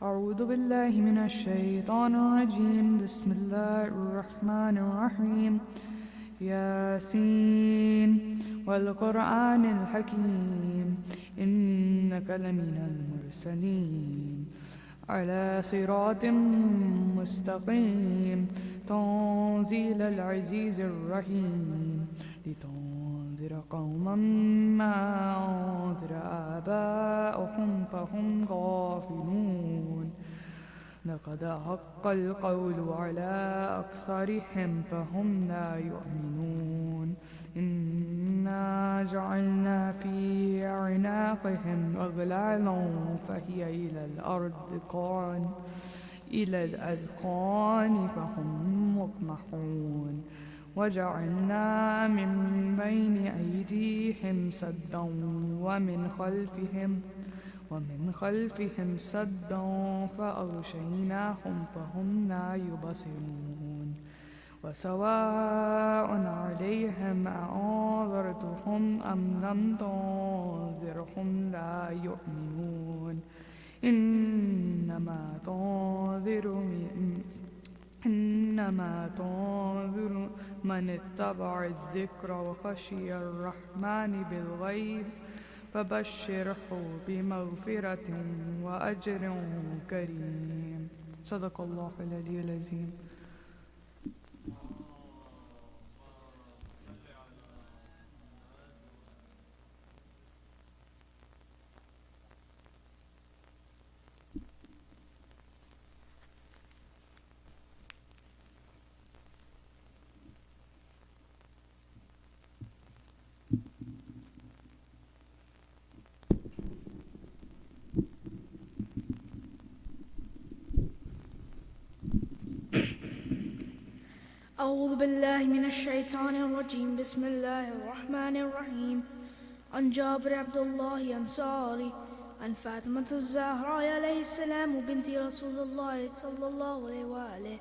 أعوذ بالله من الشيطان الرجيم. بسم الله الرحمن الرحيم. ياسين والقرآن الحكيم إنك لمن المرسلين على صراط مستقيم تنزيل العزيز الرحيم لتنذر قوما ما أنذر آباؤهم فهم غافلون. لقد حق القول على أكثرهم فهم لا يؤمنون. إنا جعلنا في أعناقهم أغلالا فهي إلى الأذقان فهم مقمحون. وجعلنا من بين أيديهم سدا ومن خلفهم سدا فأغشيناهم فهم لا يبصرون. وسواء عليهم أأنذرتهم أم لم تنذرهم لا يؤمنون. إنما تنذر من اتبع الذكر وخشي الرحمن بالغيب فبشره بمغفرة وأجر كريم. صدق الله العلي العظيم. أعوذ بالله من الشيطان الرجيم. بسم الله الرحمن الرحيم. عن جابر عبد الله الأنصاري عن فاطمة الزهراء عليه السلام بنت رسول الله صلى الله عليه وآله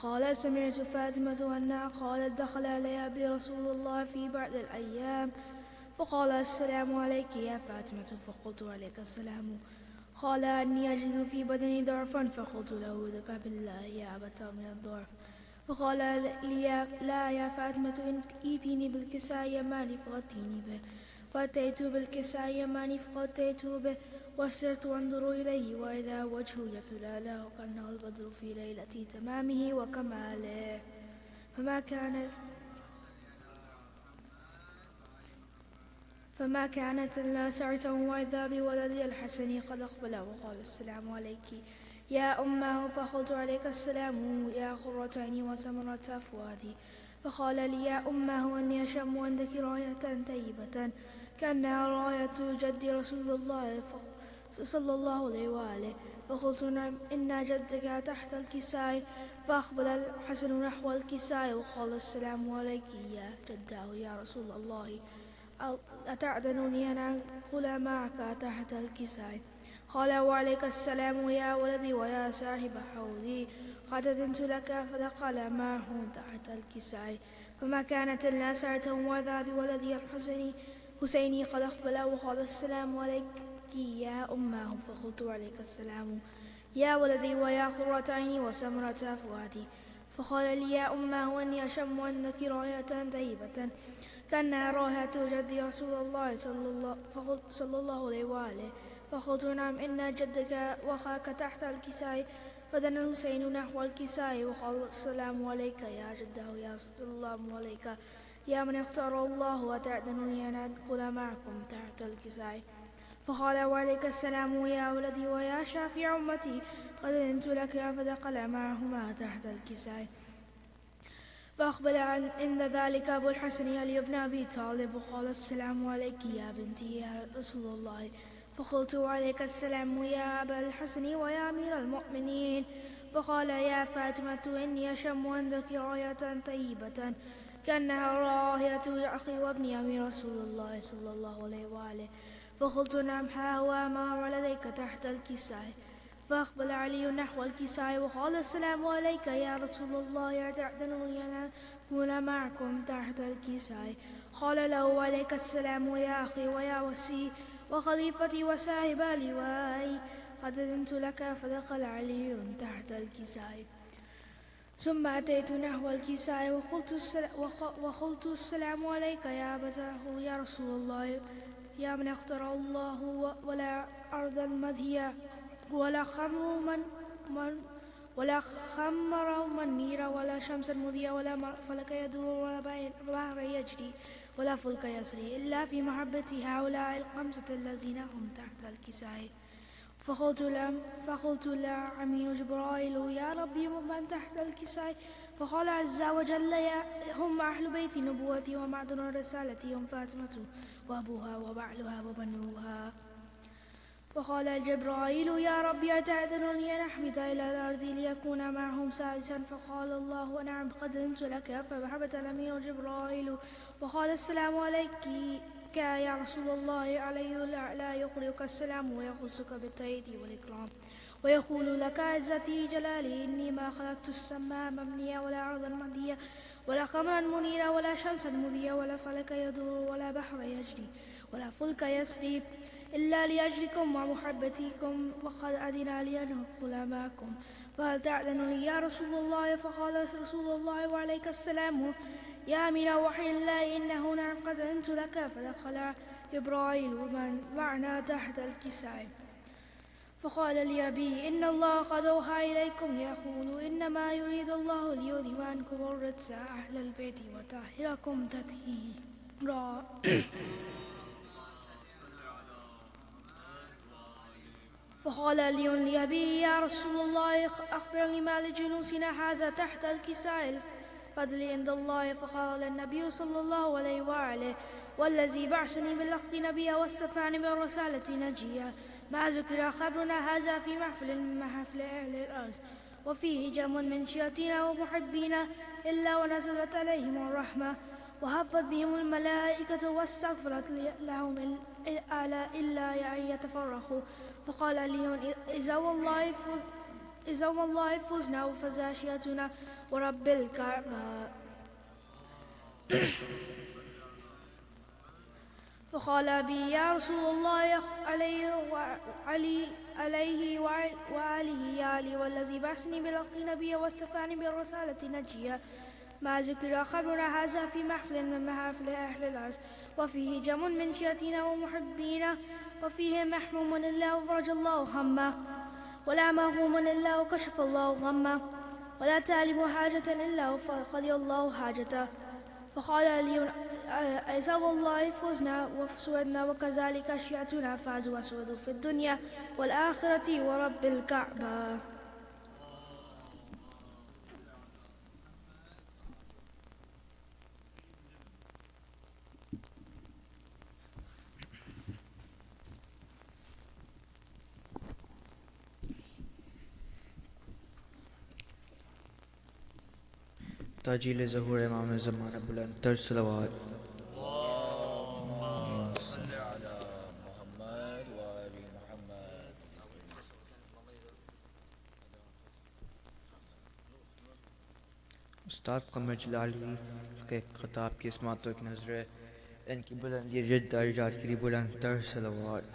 قال سمعت فاطمة أنها قالت دخل عليها برسول الله في بعض الأيام فقال السلام عليك يا فاطمة فقلت عليك السلام. قال أني أجد في بدني ضعفا فقلت له ذاك بالله يا أبتر من الضعف. فقال لي لا يا فاطمة ائتيني بالكساء يماني فغطيني به. فأتيت بالكساء يماني فغطيته به وسرت أنظر إليه وإذا وجهه يتلالى كأنه البدر في ليلة تمامه وكماله. فما كانت إلا ساعة وإذا بولدي الحسن قد أقبل وقال السلام عليك يا أمه. فقلت عليك السلام يا قرة عيني وسمرة فؤادي. فقال لي يا أمه أني أشم عندك راية طيبة كأنها راية جد رسول الله صلى الله عليه وآله. فقلت نعم إن جدك تحت الكساء. فأقبل الحسن نحو الكساء وقال السلام عليك يا جداه يا رسول الله أتعدنني أن أنقل معك تحت الكساء؟ قال وعليك السلام يا ولدي ويا صاحب حوضي قد أذنت لك فدخل معه تحت الكساء. فما كانت إلا ساعة وذا بولدي حسيني قد أقبل وقال السلام عليك يا أمه. فقلت عليك السلام يا ولدي ويا قرة عيني وسمرة فؤادي. فقال لي يا أمه أني أشم عندك راية طيبة كأنها راية جد رسول الله صلى الله عليه وآله. فقلت نعم إن جدك وخاك تحت الكساء. فدنا الحسين نحو الكساء وقال السلام عليك يا جده يا السلام عليك يا من اختار الله وتعدنني أن أدخل معكم تحت الكساء. فقال وعليك السلام يا ولدي ويا شافع أمتي قد أذنت لك فدخل معهما تحت الكساء. فأقبل عند ذلك أبو الحسن علي بن أبي طالب وقال السلام عليك يا بنتي يا رسول الله. فقلت وعليك السلام يا أبا الحسن ويا أمير المؤمنين. فقال يا فاطمة إني أشم عندك راية طيبة كأنها راية أخي وابن أمير رسول الله صلى الله عليه وآله. فقلت نعم ها هو ما لديك تحت الكساء. فأقبل علي نحو الكساء وقال السلام عليك يا رسول الله أتعدنني أن أكون معكم تحت الكساء؟ قال له عليك السلام يا أخي ويا وسي وخليفتي وصاحب لوائي. قد أذنت لك فدخل علي تحت الكساء ثم أتيت نحو الكساء وقلت السلام عليك يا أبتاه يا رسول الله يا من اختار الله ولا أرض المدهية ولا خمر منيرة ولا شمس مضية ولا فلك يدور ولا بحر يجري ولا فلك يسري إلا في محبة هؤلاء الخمسة الذين هم تحت الكساء فقلت لعمي جبرائيل يا ربي من تحت الكساء فقال عز وجل هم أهل بيت نبوتي ومعدن رسالتي هم فاطمة وأبوها وبعلها وبنوها. وقال جبرائيل يا ربي أتأذنني أن أحمد إلى الأرض ليكون معهم سادسا فقال الله نعم قد أذنت لك فهبط الأمين جبرائيل وقال السلام عليك يا رسول الله عليه لا يقرئك السلام ويخصك بالتأييد والإكرام ويقول لك عزتي جلالي إني ما خلقت السماء مبنية ولا أرضا مهدية ولا قمرا منيرا ولا شمسا مضية ولا فلك يدور ولا بحر يجري ولا فلك يسري إلا لأجلكم ومحبتكم وقد أذن لي أن أدخل معكم فهل تعلنني يا رسول الله فقال رسول الله وعليك السلام يا من وحي الله إنه نعم قد أذنت لك فدخل جبرائيل ومن معنا تحت الكساء فقال لي أبي إن الله قد أوحى إليكم يقول إنما يريد الله ليذهب عنكم الرجس أهل البيت وطهركم تطهيرا. فقال لي أبي يا رسول الله أخبرني ما لجلوسنا هذا تحت الكساء الفضل عند الله فقال النبي صلى الله عليه وآله والذي بعثني بالحق نبيا واستفاني بالرسالة نجيا ما ذكر خبرنا هذا في محفل من محافل أهل الأرض وفيه جمع من شياطين ومحبين إلا ونزلت عليهم الرحمة وهفت بهم الملائكة واستغفرت لهم إلا أن يتفرقوا. فقال لي إذا والله فزنا وفزاشيتنا ورب الكعبة. فقال أبي يا رسول الله عليه وآله يا علي والذي بعثني بالحق نبيا واستفاني بالرسالة نجيا ما ذكر خبرنا هذا في محفل من محافل أهل الأرض وفيه جمع من شياطين ومحبين وفيه محموم إلا وفرج الله همه ولا مهموم إلا وكشف الله غمه ولا تعلم حاجة إلا وقضي الله حاجته. فقال لي إذا والله فزنا وسودنا وكذلك أشياءنا فازوا وسودوا في الدنيا والآخرة ورب الكعبة. ताजील ज़हूर इमाम ज़माना बुलंद तर सलावत उस्ताद कमर जलाली के खिताब की इसमातों की नज़र इनकी बुलंदी रिद दर्जात के लिए बुलंद तर सलावत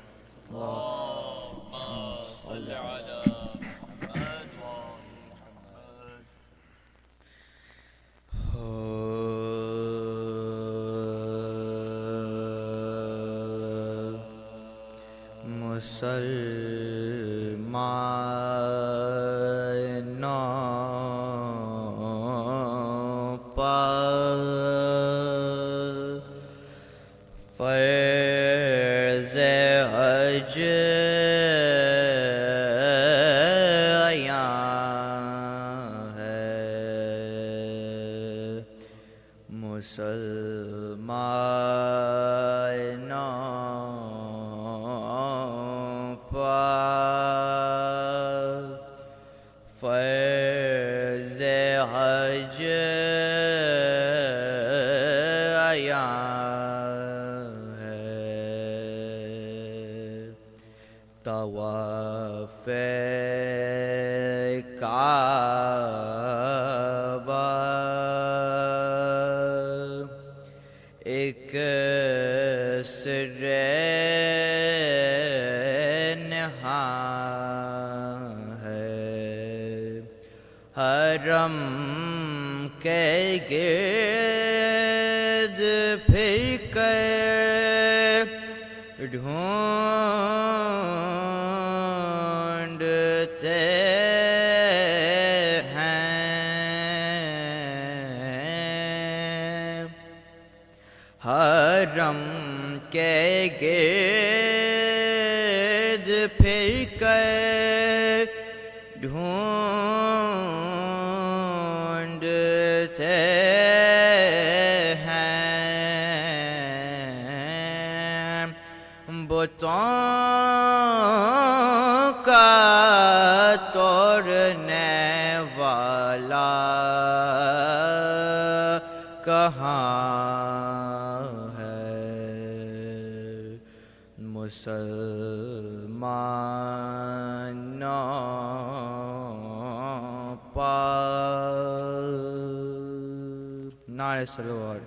मुसलमानों पर फ़र्ज़ हज मुसलमानों पर फ़र्ज़ हज आया है तवाफ़ काबा एक सिरे नहा حرم کے گرد پھر کر ڈھونڈتے ہیں، حرم کے گرد پھر کر ڈھونڈتے ہیں، بتوں کا توڑنے والا کہاں ہے؟ مسلمانوں پر نعرہ صلوات۔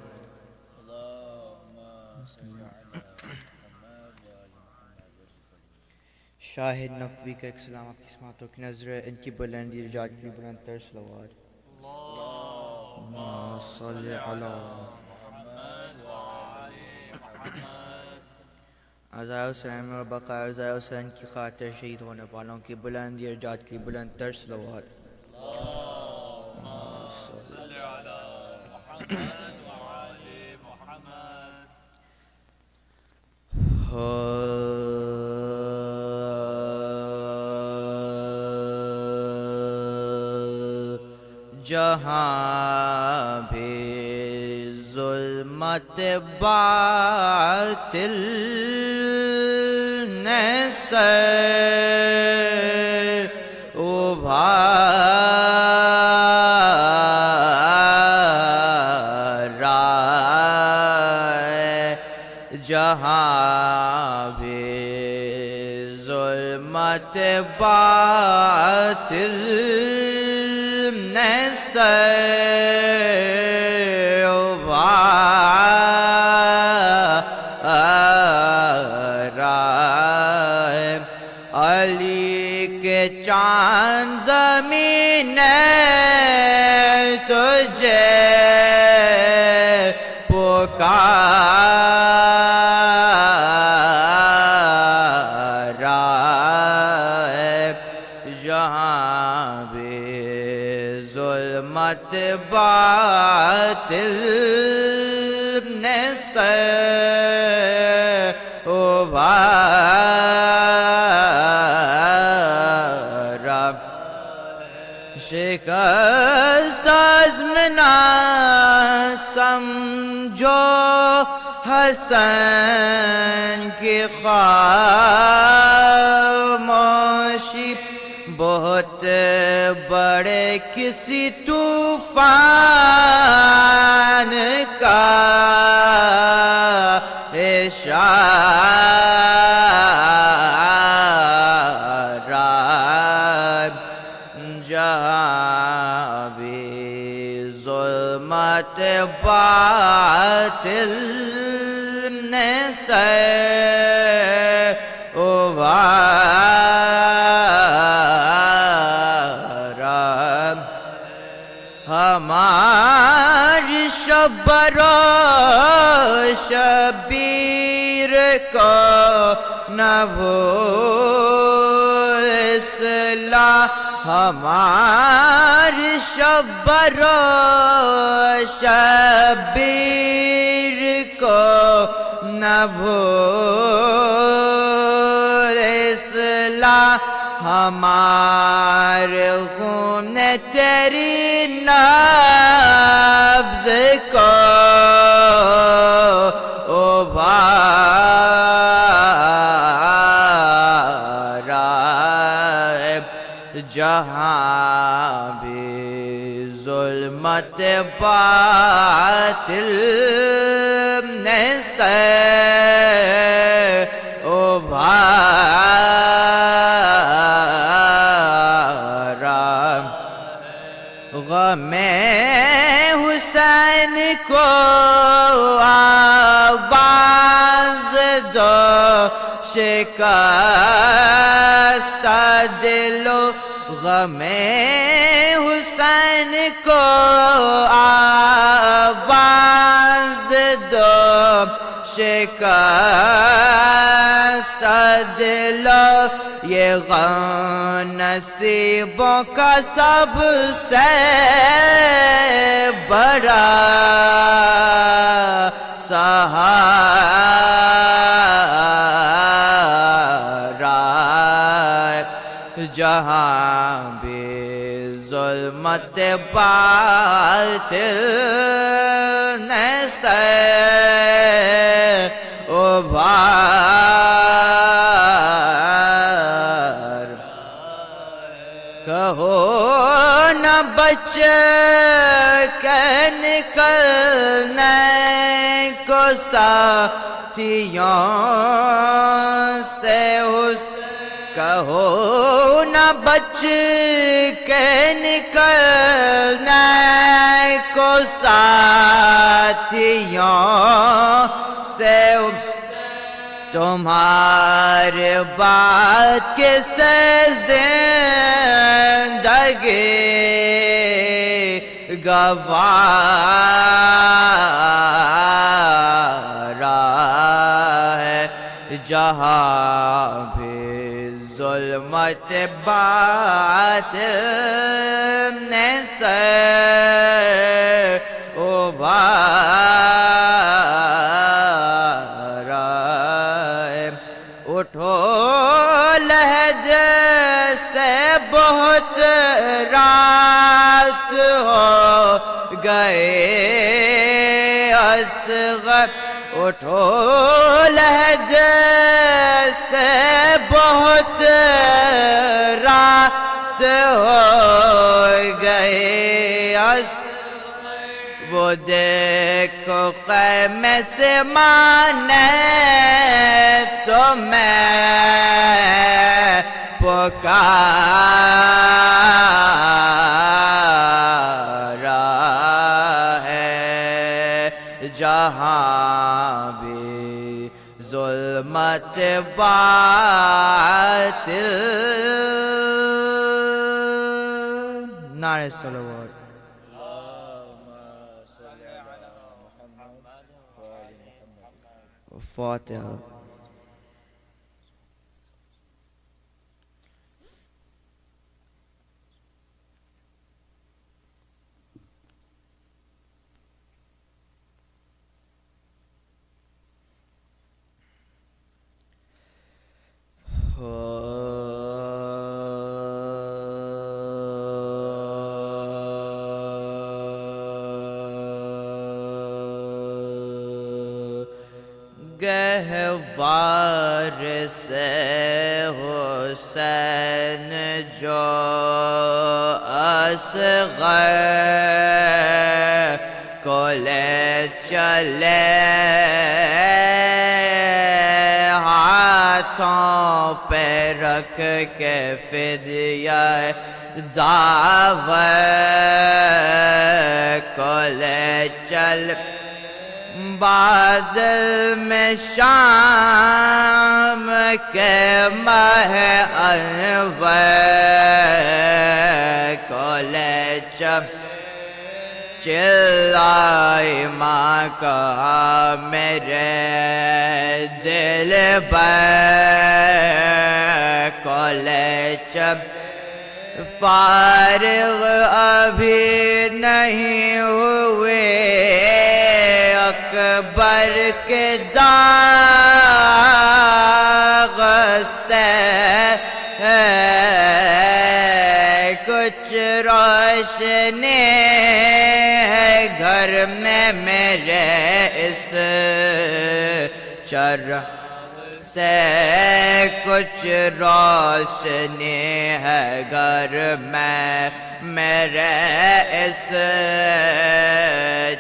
شاہد نقوی کا ایک سلام آپ کی سماعتوں کی نظر ہے، ان کی بلندی رجاعت کی بلند تر صلوات۔ اللہم صلی علی عزائے حسین اور بقائے عزائے حسین کی خاطر شہید ہونے والوں کی بلندی رجاعت کی بلند تر صلوات۔ اللہم صلی علی محمد وآل محمد۔ جہاں بھی ظلمت باطل نے سر ابھارا ہے، جہاں بھی ظلمت باطل نے سر ابھارا ہے، علی کے چاند زمین نے تجھے پکارا ہے، جہاں بھی ظلمت باطل نے سر ابھارا، شکست عزم نہ سمجھو حسن کی خاموشی، بہت بڑے کسی طوفان کا اشارہ، جہاں بھی ظلمت باطل نے سر ابھارا، ہماری شبر و شبیر کو نہ بھول اصلاح، ہماری شبر و شبیر کو نہ بھول اصلاح، ہمارے خون تیری نبض کو ابھارا ہے، جہاں بھی ظلمت باطل نے سر ابھارا، غم حسین کو آواز دو، شکستہ دل و غم حسین کو آواز دو شکست دلو یہ غم نصیبوں کا سب سے بڑا سہارا جہاں بھی ظلمت باطل نے سر ابھار کہو نہ بچ کے نکلنے کو ساتھیوں سے کہو نہ بچ کے نکلنے کو ساتھیوں سے تمہارے بات کس زندگی گوارا ہے جہاں بھی ظلمت باطل نے سر ابھارا ہے اٹھو لہد سے بہت رات ہو گئے اصغر اٹھو لہد سے بہت رات ہو گئے وہ دیکھو خیمے سے مانے تو میں پکارا ہے جہاں بھی ظلمت باطل نعرہ صلوات فاتحہ گہوار سے حسین جو اصغر کو لے چلے ہاتھوں پہ رکھ کے فدیہ دعوت کو لے چل بادل میں شام کے ماہ انور کو لے چلائی ماں کہا میرے دل بر کو لے فارغ ابھی نہیں ہوئے اکبر کے داغ سے کچھ روشنی ہے گھر میں میرے اس چراغ سے کچھ روشنی ہے گھر میں میرے اس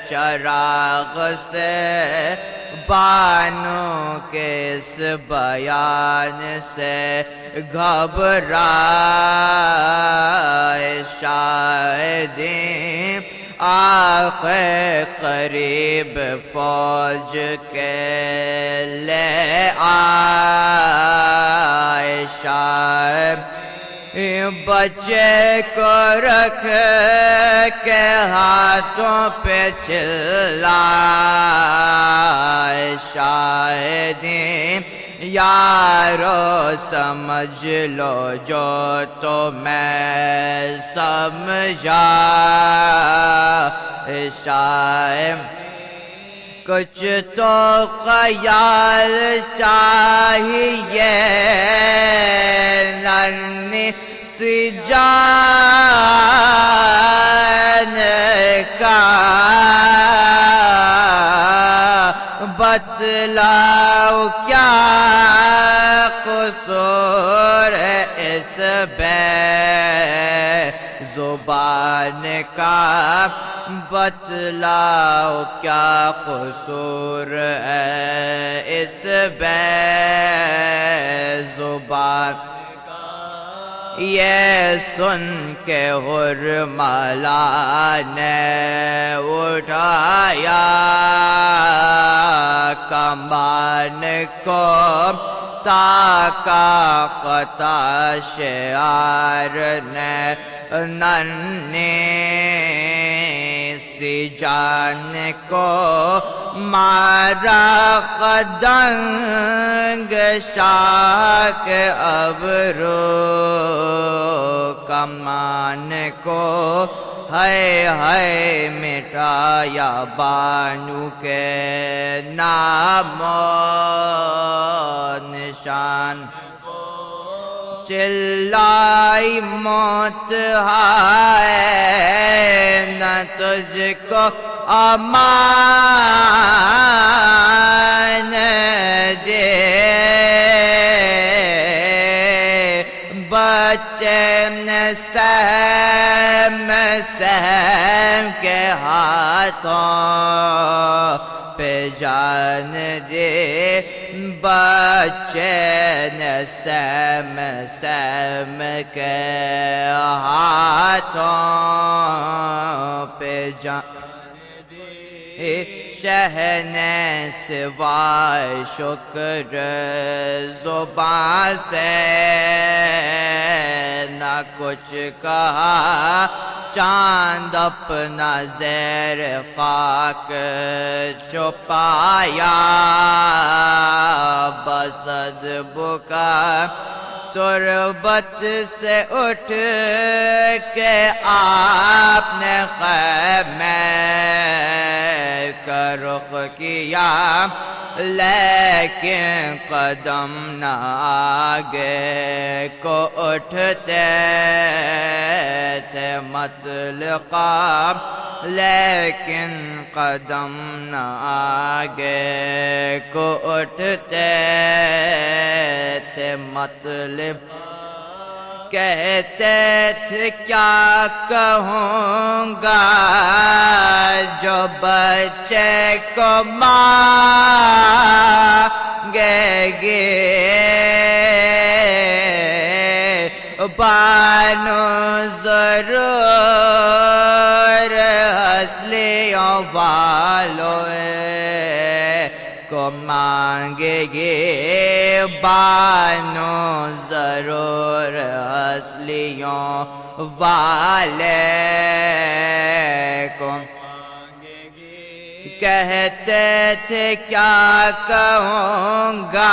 چراغ سے بانو کے اس بیان سے گھبرائے شاہدیں آخر قریب فوج کے لے آئے شاہ بچے کو رکھ کے ہاتھوں پہ چلائے شاہدیں یارو سمجھ لو جو تو میں سمجھا شاہد کچھ تو خیال چاہیے ننھی سی جان کا بتلاؤ کیا قصور ہے اس بے زبان کا بتلاؤ کیا قصور ہے اس بے زبان یہ سن کے حرملا نے اٹھایا کمان کو تاکا خطا شعار نے ننھی سی جان کو مارا خدنگ شاہ کے ابرو کمان کو ہے مٹایا بانو کے نام و نشان چلائی موت ہے نہ تجھ کو امان دے بچے نے سہم کے ہاتھوں پہ جان دے بچے نے سہم کے ہاتھوں پہ جان دے شہنے سوائے شکر زبان سے نہ کچھ کہا چاند اپنا زیر خاک چھپایا بسد بکا تربت سے اٹھ کے آپ نے خیمے کا رخ کیا لیکن قدم نہ آگے کو اٹھتے تھے مطلقہ لیکن قدم نہ آگے کو اٹھتے تھے مطلب کہتے تھے کیا کہوں گا جو بچے کو مانگے گے بانو ضرور ہنسلیوں والوں کو مانگے گے بانو ضرور ہنسلیوں والے کو کہتے تھے کیا کہوں گا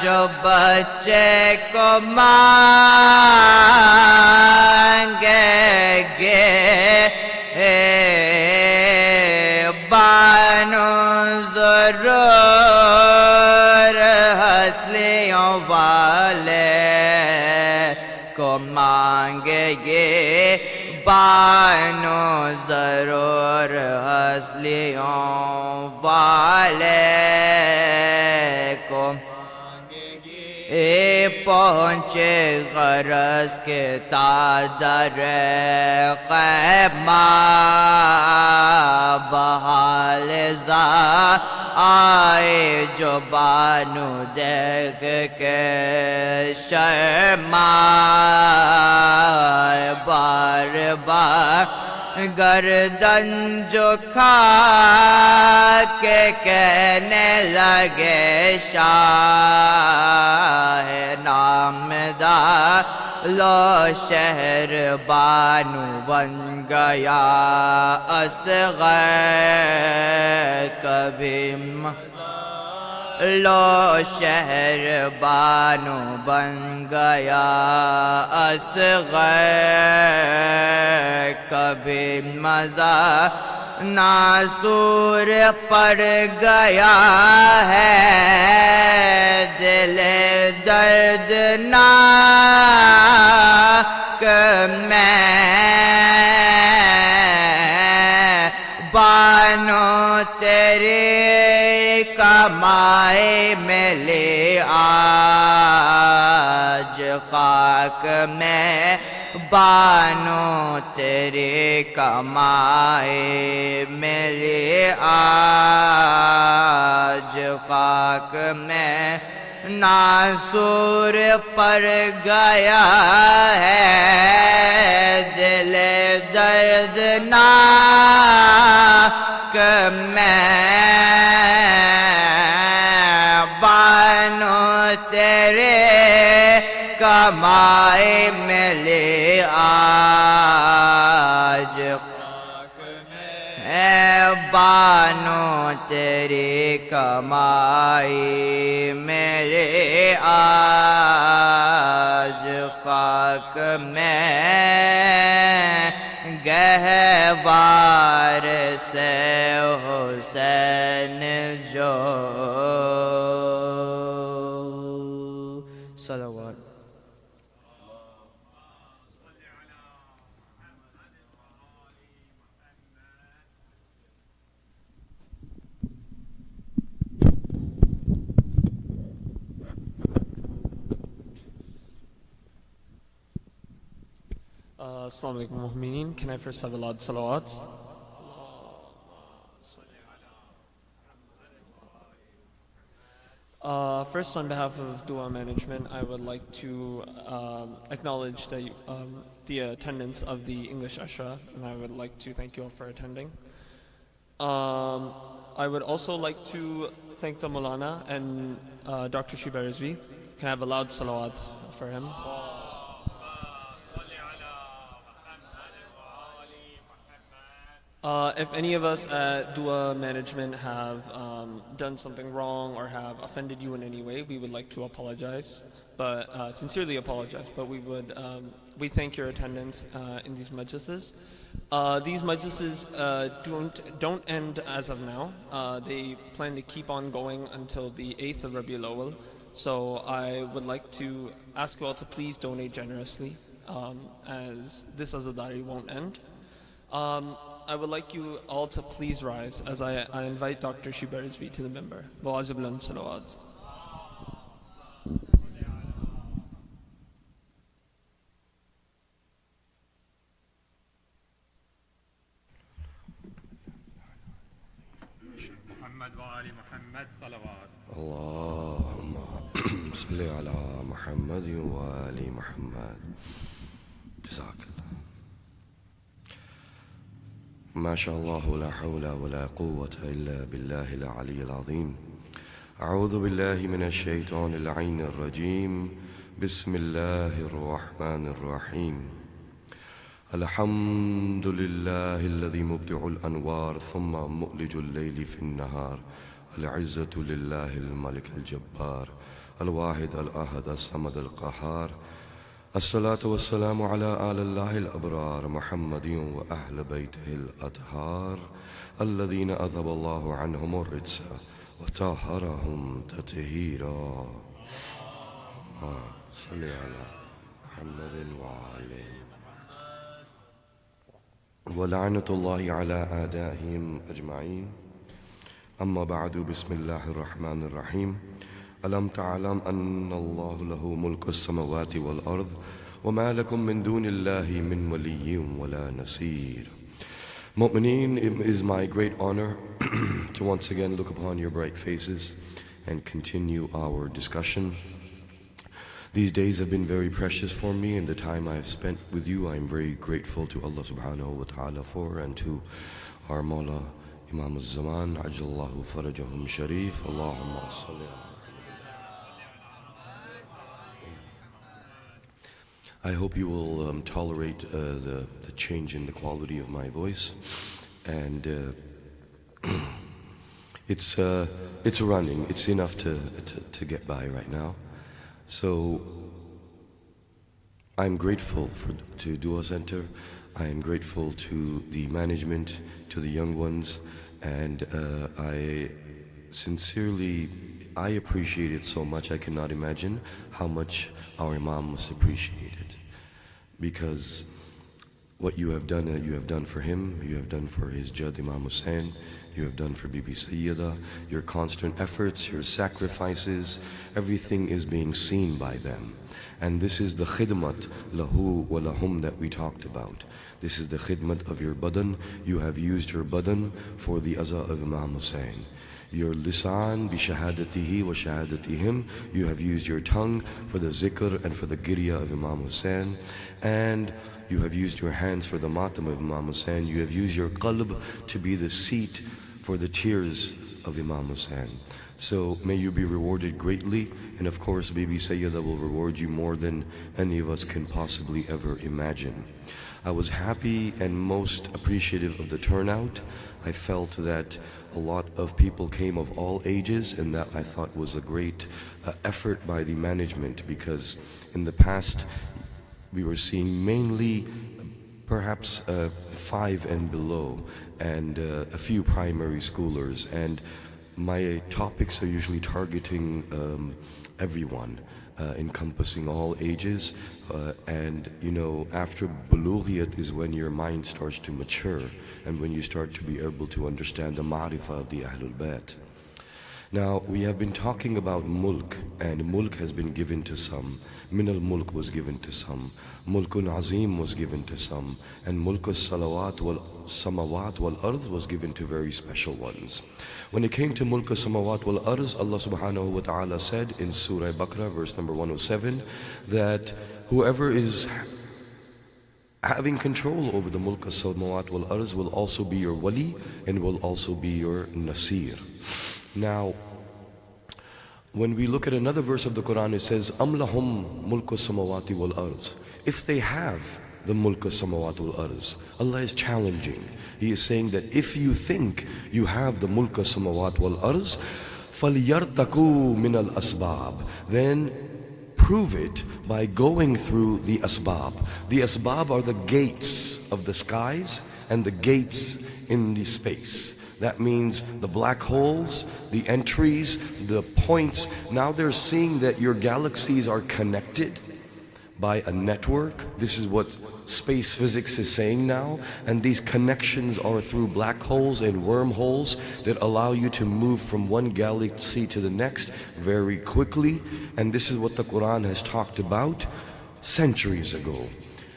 جو بچے کو مانگے گے بانو ضرور ہنسلیوں والے کو مانگے گے بانو ضرور ہنسلیوں والے کو پہنچے غرض کے تادر خیمہ بحال زا آئے جو بانو دیکھ کے شرمائے بار بار گردن جھکا کے کہنے لگے شاہ نامدار لو شہر بانو بن گیا اصغر کبھی لو شہر بانو بن گیا اصغر کبھی مزہ ناسور پڑ گیا ہے دل دردناک میں بانو تیری کمائی ملی آج خاک میں بانو تیری کمائی ملی آج خاک میں ناسور پڑ گیا ہے دل دردناک میں بانو تیرے کمائی ملی آج بانو تیری کمائی میرے آج خاک میں گہوار سے حسین جو صلوات Assalamu alaikum mu'mineen. Can I first have a loud salawat? First, on behalf of Dua Management, I would like to acknowledge the attendance of the English Ashra, and I would like to thank you all for attending. I would also like to thank the Maulana and Dr. Sheeba Rizvi. Can I have a loud salawat for him? If any of us at Dua Management have done something wrong or have offended you in any way, we would like to apologize, but sincerely apologize. But we thank your attendance in these majlises. These majlises don't end as of now. They plan to keep on going until the 8th of Rabiul Awwal. So I would like to ask you all to please donate generously, as this Azadari won't end. I would like you all to please rise as I invite Dr. Sheeba Rizvi to the member. Bawazib lan salawat. محمد وآل محمد صلوات. اللهم صل على محمد وآل محمد. جزاك الله. ما شاء الله لا حول ولا قوة إلا بالله العلي العظيم. أعوذ بالله من الشيطان اللعين الرجيم. بسم الله الرحمن الرحيم. الحمد لله الذي مبدع الأنوار ثم مؤلج الليل في النهار. العزة لله الملك الجبار الواحد الأحد الصمد القهار. الصلاة والسلام على آل الله الأبرار محمد وأهل بيته الأطهار الذين أذهب الله عنهم الرجس وطهرهم تطهيرا. صل على محمد وآله. ولعنة الله على أعدائهم أجمعين. أما بعد بسم الله الرحمن الرحيم. ألم تعلم أن الله له ملك السماوات والأرض وما لكم من دون الله من ولي ولا نصير. Mu'mineen, it is my great honor to once again look upon your bright faces and continue our discussion. These days have been very precious for me, and the time I have spent with you I am very grateful to Allah subhanahu wa ta'ala for, and to our Mawla Imam al-Zaman Ajallahu Farajahum Sharif. Allahumma salli. I hope you will tolerate the change in the quality of my voice. And it's running. It's enough to get by right now. So I'm grateful to Dua Center. I am grateful to the management, to the young ones, and I appreciate it so much I cannot imagine how much our Imam must appreciate it. Because what you have done for him, you have done for his Jad Imam Hussain, you have done for Bibi Sayyida, your constant efforts, your sacrifices, everything is being seen by them. And this is the khidmat lahu wa lahum that we talked about. This is the khidmat of your badan. You have used your badan for the aza of Imam Hussain. Your lisan bi shahadatihi wa shahadatihim. You have used your tongue for the zikr and for the girya of Imam Hussain. And you have used your hands for the matam of Imam Hussain. You have used your qalb to be the seat for the tears of Imam Hussain. So may you be rewarded greatly, and of course Bibi Sayyida will reward you more than any of us can possibly ever imagine. I was happy and most appreciative of the turnout. I felt that a lot of people came of all ages, and that I thought was a great effort by the management, because in the past we were seeing mainly perhaps 5 and below, and a few primary schoolers, and my topics are usually targeting everyone, encompassing all ages, and you know, after bulughiyat is when your mind starts to mature and when you start to be able to understand the ma'rifah of the Ahlul Bayt. Now, we have been talking about mulk, and mulk has been given to some. Min al-mulk was given to some. Mulkun azim was given to some. And mulkus salawat wal samawat wal arz was given to very special ones. When it came to mulkus samawat wal arz, Allah subhanahu wa ta'ala said in Surah Baqarah, verse number 107, that whoever is having control over the mulkus samawat wal arz will also be your wali and will also be your nasir. Now, when we look at another verse of the Quran, it says, Am lahum mulku samawati wal arz. If they have the mulku samawati wal arz, Allah is challenging. He is saying that if you think you have the mulku samawati wal arz, فَلْيَرْتَقُوا مِنَ الْأَسْبَابِ, then prove it by going through the asbab. The asbab are the gates of the skies and the gates in the space. That means the black holes, the entries, the points. Now they're seeing that your galaxies are connected by a network. This is what space physics is saying now. And these connections are through black holes and wormholes that allow you to move from one galaxy to the next very quickly. And this is what the Quran has talked about centuries ago.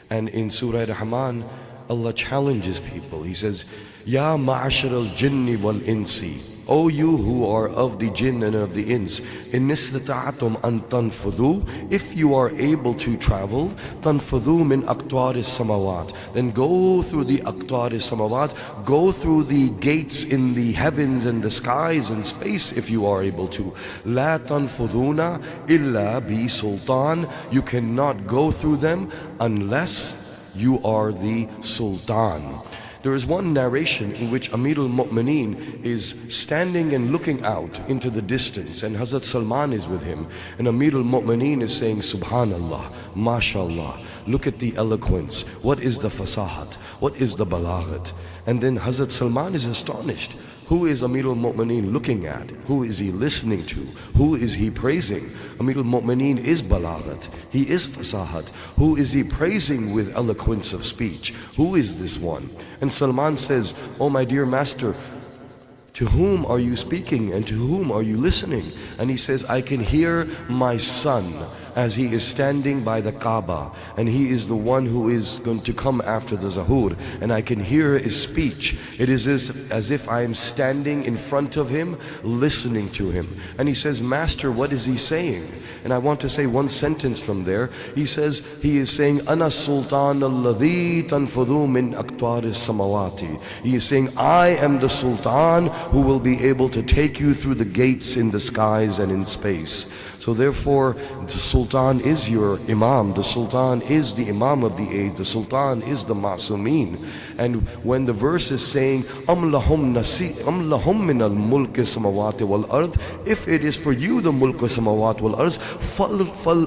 And in Surah Rahman, Allah challenges people. He says, Ya ma'ashar al-jinni wal-insi, O you who are of the jinn and of the ins, in istata'atum an tanfudhu, if you are able to travel, tanfudhu min aqtaris samawat, then go through the aqtaris samawat, go through the gates in the heavens and the skies and space if you are able to. La tanfuduna illa bi sultan, you cannot go through them unless you are the sultan. There is one narration in which Amir al-Mu'mineen is standing and looking out into the distance, and Hazrat Salman is with him, and Amir al-Mu'mineen is saying, Subhanallah, MashaAllah, look at the eloquence, what is the fasahat, what is the balaghat? And then Hazrat Salman is astonished. Who is Amir al-Mu'mineen looking at? Who is he listening to? Who is he praising? Amir al-Mu'mineen is balaghat. He is fasahat. Who is he praising with eloquence of speech? Who is this one? And Salman says, Oh my dear master, to whom are you speaking and to whom are you listening? And he says, I can hear my son as he is standing by the Kaaba, and he is the one who is going to come after the Zahur, and I can hear his speech. It is as if I am standing in front of him, listening to him. And he says, Master, what is he saying? and I want to say one sentence from there. He says, he is saying, Ana Sultan alladhi tanfudu min aqtaris samawati. He is saying, I am the Sultan who will be able to take you through the gates in the skies and in space. So therefore, the Sultan is your Imam. The Sultan is the Imam of the age. The Sultan is the Ma'sumin. And when the verse is saying, Am lahum min al-mulk samawati wal-ard, if it is for you the mulk samawati wal-ard, fal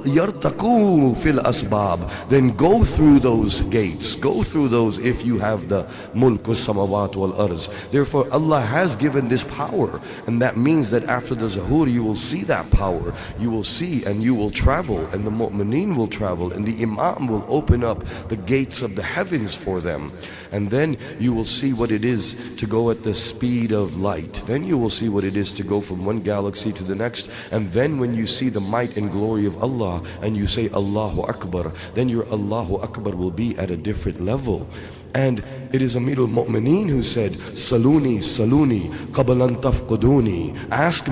yartaku fil asbab, then go through those gates. Go through those if you have the mulk samawati wal-ard. Therefore, Allah has given this power. And that means that after the Zuhur, you will see that power. You will see and you will travel, and the mu'mineen will travel, and the Imam will open up the gates of the heavens for them. And then you will see what it is to go at the speed of light. Then you will see what it is to go from one galaxy to the next. And then when you see the might and glory of Allah and you say Allahu Akbar, then your Allahu Akbar will be at a different level. And it is Amir al-Mu'mineen who said, Saluni, Saluni, qabalan tafquduni. Ask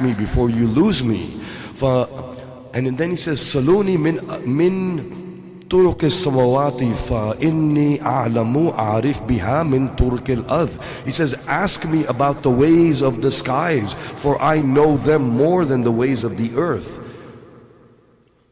me before you lose me. And then he says, Saluni min turuk as-samawati fa inni a'lamu a'rif biha min turuk al-ardh. He says, ask me about the ways of the skies, for I know them more than the ways of the earth.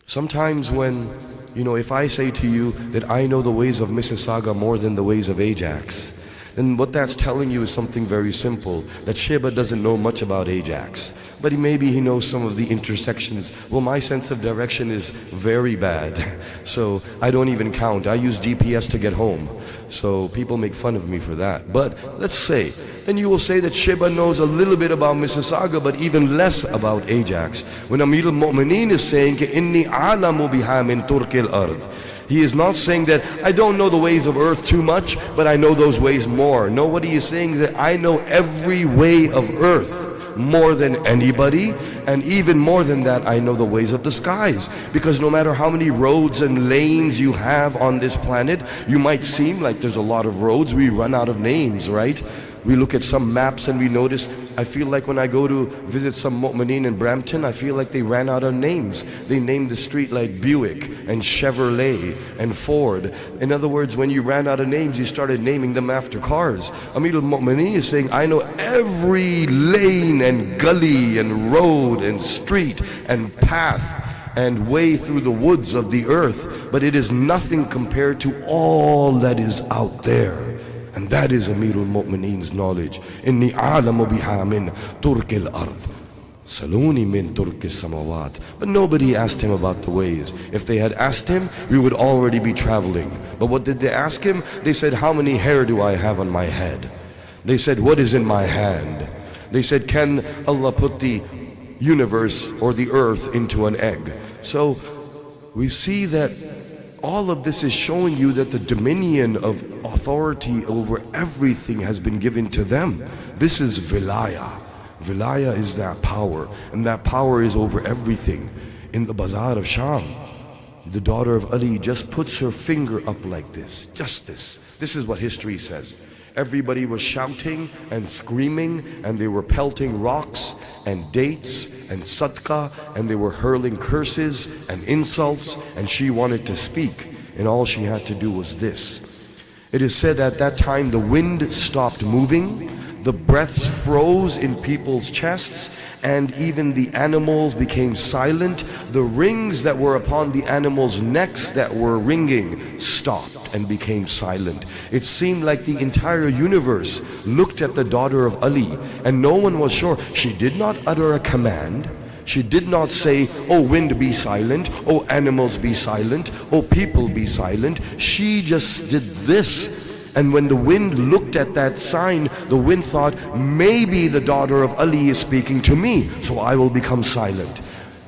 Sometimes when, if I say to you that I know the ways of Mississauga more than the ways of Ajax, then what that's telling you is something very simple, that Sheeba doesn't know much about Ajax, but maybe he knows some of the intersections. Well, my sense of direction is very bad, so I don't even count. I use GPS to get home, so people make fun of me for that. But let's say, then you will say that Sheeba knows a little bit about Mississauga, but even less about Ajax. When Amir al-Mu'mineen is saying, Inni a'lamu biha min turkil ardh, he is not saying that I don't know the ways of earth too much, but I know those ways more. No, what he is saying is that I know every way of earth more than anybody, and even more than that, I know the ways of the skies. Because no matter how many roads and lanes you have on this planet, you might seem like there's a lot of roads, we run out of names, right? We look at some maps and we notice, I feel like when I go to visit some mu'mineen in Brampton, I feel like they ran out of names. They named the street like Buick and Chevrolet and Ford. In other words, when you ran out of names, you started naming them after cars. Amir al-Mu'mineen is saying, I know every lane and gully and road and street and path and way through the woods of the earth, but it is nothing compared to all that is out there. And that is Amir al-Mu'mineen's knowledge. Inni a'lamu biha min turkil ardh. Saluni min turkis samawat. But nobody asked him about the ways. If they had asked him, we would already be traveling. But what did they ask him? They said, how many hair do I have on my head? They said, what is in my hand? They said, can Allah put the universe or the earth into an egg? So we see that all of this is showing you that the dominion of authority over everything has been given to them. This is Vilaya. Vilaya is that power, and that power is over everything. In the bazaar of Sham, the daughter of Ali just puts her finger up like this, just this. This is what history says. Everybody was shouting and screaming, and they were pelting rocks and dates and sadqa, and they were hurling curses and insults, and she wanted to speak, and all she had to do was this. It is said at that time the wind stopped moving, the breaths froze in people's chests, and even the animals became silent. The rings that were upon the animals' necks that were ringing stopped and became silent. It seemed like the entire universe looked at the daughter of Ali, and no one was sure. She did not utter a command. She did not say, oh wind be silent, oh animals be silent, oh people be silent. She just did this. And when the wind looked at that sign, the wind thought, maybe the daughter of Ali is speaking to me, so I will become silent.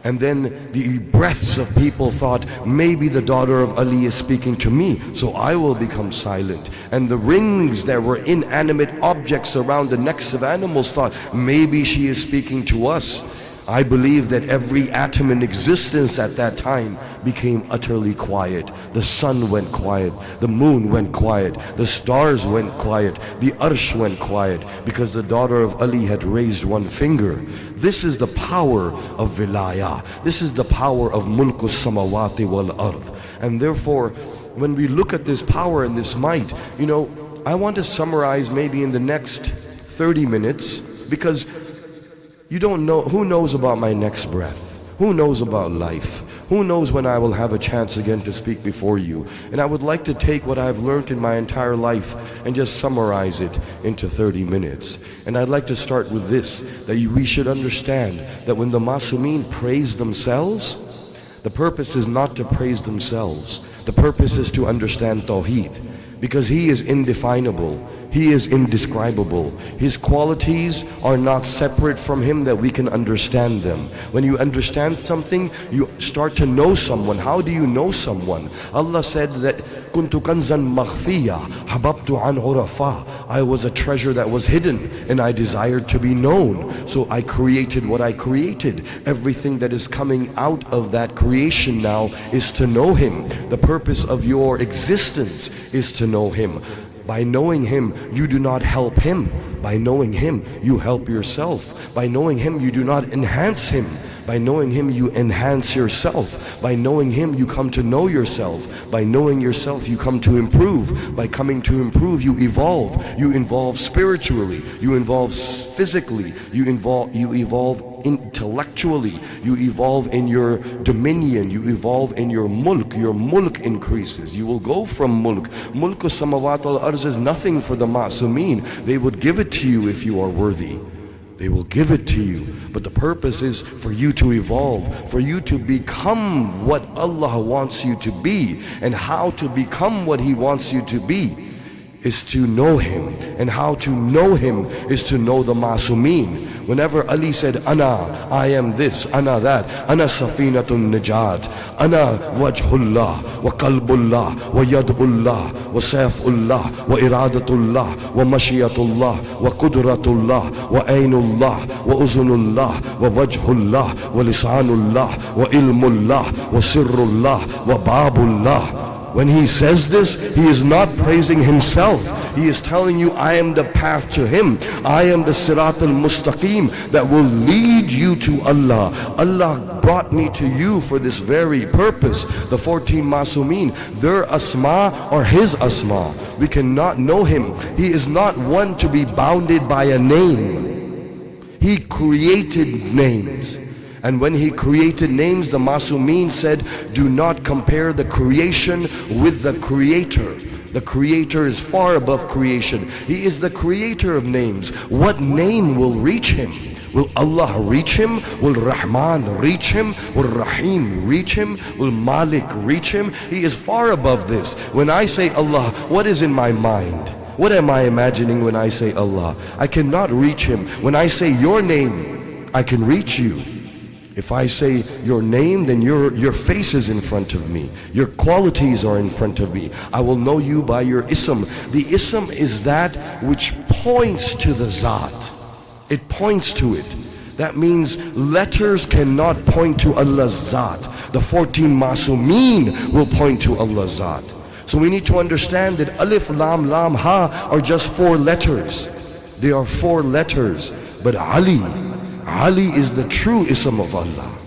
And then the breaths of people thought, maybe the daughter of Ali is speaking to me, so I will become silent. And the rings that were inanimate objects around the necks of animals thought, maybe she is speaking to us. I believe that every atom in existence at that time became utterly quiet. The sun went quiet, the moon went quiet, the stars went quiet, the arsh went quiet, because the daughter of Ali had raised one finger. This is the power of vilayah. This is the power of mulku samawati wal ard. And therefore, when we look at this power and this might, I want to summarize maybe in the next 30 minutes, because you don't know, who knows about my next breath? Who knows about life? Who knows when I will have a chance again to speak before you? And I would like to take what I've learned in my entire life and just summarize it into 30 minutes. And I'd like to start with this, that we should understand that when the Masumeen praise themselves, the purpose is not to praise themselves. The purpose is to understand Tawheed, because He is indefinable. He is indescribable. His qualities are not separate from Him that we can understand them. When you understand something, you start to know someone. How do you know someone? Allah said that kuntu kanzan makhfiya hababtu an urafa. I was a treasure that was hidden and I desired to be known. So I created what I created. Everything that is coming out of that creation now is to know Him. The purpose of your existence is to know Him. By knowing Him, you do not help Him. By knowing Him, you help yourself. By knowing Him, you do not enhance Him. By knowing Him, you enhance yourself. By knowing Him, you come to know yourself. By knowing yourself, you come to improve. By coming to improve, you evolve. You evolve spiritually. You evolve physically. You evolve intellectually. You evolve in your dominion. You evolve in your mulk. Your mulk increases. You will go from mulk. Mulku samawat al-arz is nothing for the ma'sumeen. They would give it to you if you are worthy. They will give it to you. But the purpose is for you to evolve, for you to become what Allah wants you to be. And how to become what He wants you to be is to know Him. And how to know Him is to know the Masumeen. Whenever Ali said, Ana, I am this, Ana that, Ana Safinatun Najat, Ana Wajhullah, Wa Qalbullah, Wa Yadullah, Wa Sayfullah, Wa Iradatullah, Wa Mashiyatullah, Wa Qudratullah, Wa Ainullah, Wa Uzunullah, Wa Wajhullah, Wa Lisanullah, Wa Ilmullah, Wa Sirrullah, Wa Babullah. When he says this, he is not praising himself. He is telling you, I am the path to Him. I am the Sirat al-Mustaqim that will lead you to Allah. Allah brought me to you for this very purpose. The 14 Masumeen, their asma are His asma. We cannot know Him. He is not one to be bounded by a name. He created names. And when He created names, the Masumeen said, do not compare the creation with the Creator. The Creator is far above creation. He is the creator of names. What name will reach Him? Will Allah reach Him? Will Rahman reach Him? Will Rahim reach Him? Will Malik reach Him? He is far above this. When I say Allah, what is in my mind? What am I imagining when I say Allah? I cannot reach Him. When I say your name, I can reach you. If I say your name, then your face is in front of me. Your qualities are in front of me. I will know you by your ism. The ism is that which points to the Zat. It points to it. That means letters cannot point to Allah's Zat. The 14 Masumeen will point to Allah's Zat. So we need to understand that Alif, Lam, Lam, Ha are just 4 letters. They are 4 letters. But Ali is the true ism of Allah.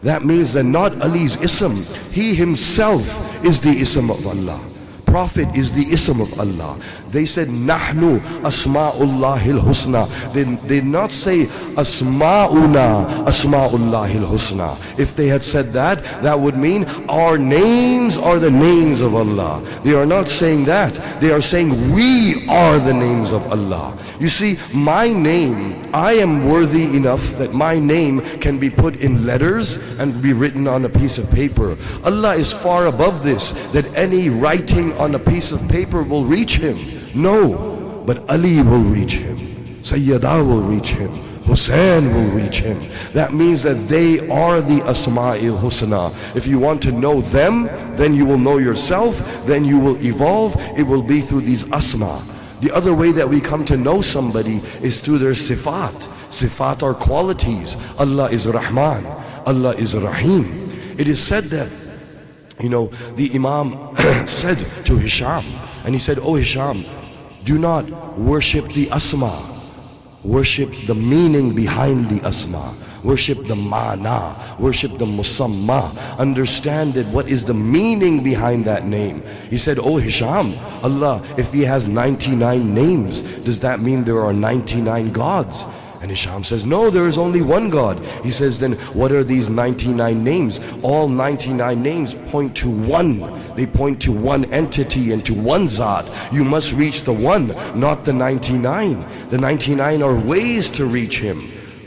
That means that not Ali's ism. He himself is the ism of Allah. Prophet is the ism of Allah. They said, Nahnu Asma'ullahil Husna. They did not say, Asma'una Asma'ullahil Husna. If they had said that, that would mean our names are the names of Allah. They are not saying that. They are saying we are the names of Allah. You see, my name, I am worthy enough that my name can be put in letters and be written on a piece of paper. Allah is far above this, that any writing on a piece of paper will reach Him. No, but Ali will reach Him. Sayyidah will reach Him. Hussein will reach Him. That means that they are the Asma'il Husna. If you want to know them, then you will know yourself, then you will evolve. It will be through these Asma. The other way that we come to know somebody is through their sifat. Sifat are qualities. Allah is Rahman, Allah is Rahim. It is said that, the Imam said to Hisham, and he said, "Oh Hisham, do not worship the Asma, worship the meaning behind the Asma. Worship the Ma'na, worship the Musamma. Understand that what is the meaning behind that name." He said, "Oh Hisham, Allah, if He has 99 names, does that mean there are 99 gods?" And Hisham says, "No, there is only one God." He says, "Then what are these 99 names?" All 99 names point to one. They point to one entity and to one Zat. You must reach the one, not the 99. The 99 are ways to reach Him.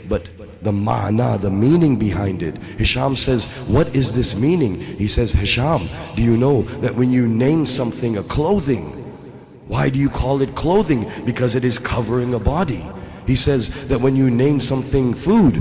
But the ma'na, the meaning behind it. Hisham says, "What is this meaning?" He says, "Hisham, do you know that when you name something a clothing, why do you call it clothing? Because it is covering a body." He says that when you name something food,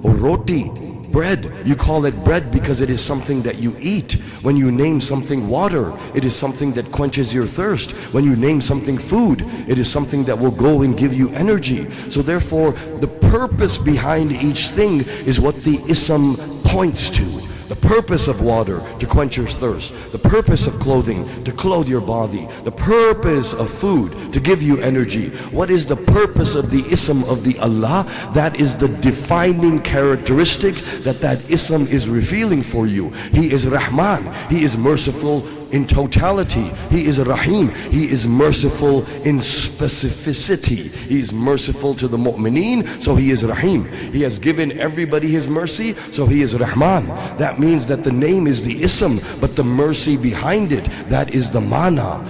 or roti, bread, you call it bread because it is something that you eat. When you name something water, it is something that quenches your thirst. When you name something food, it is something that will go and give you energy. So therefore, the purpose behind each thing is what the ism points to. The purpose of water, to quench your thirst. The purpose of clothing, to clothe your body. The purpose of food, to give you energy. What is the purpose of the ism of the Allah? That is the defining characteristic that ism is revealing for you. He is Rahman. He is merciful in totality. He is Rahim. He is merciful in specificity. He is merciful to the mu'mineen, so He is Rahim. He has given everybody His mercy, so He is Rahman. That means that the name is the ism, but the mercy behind it, that is the mana.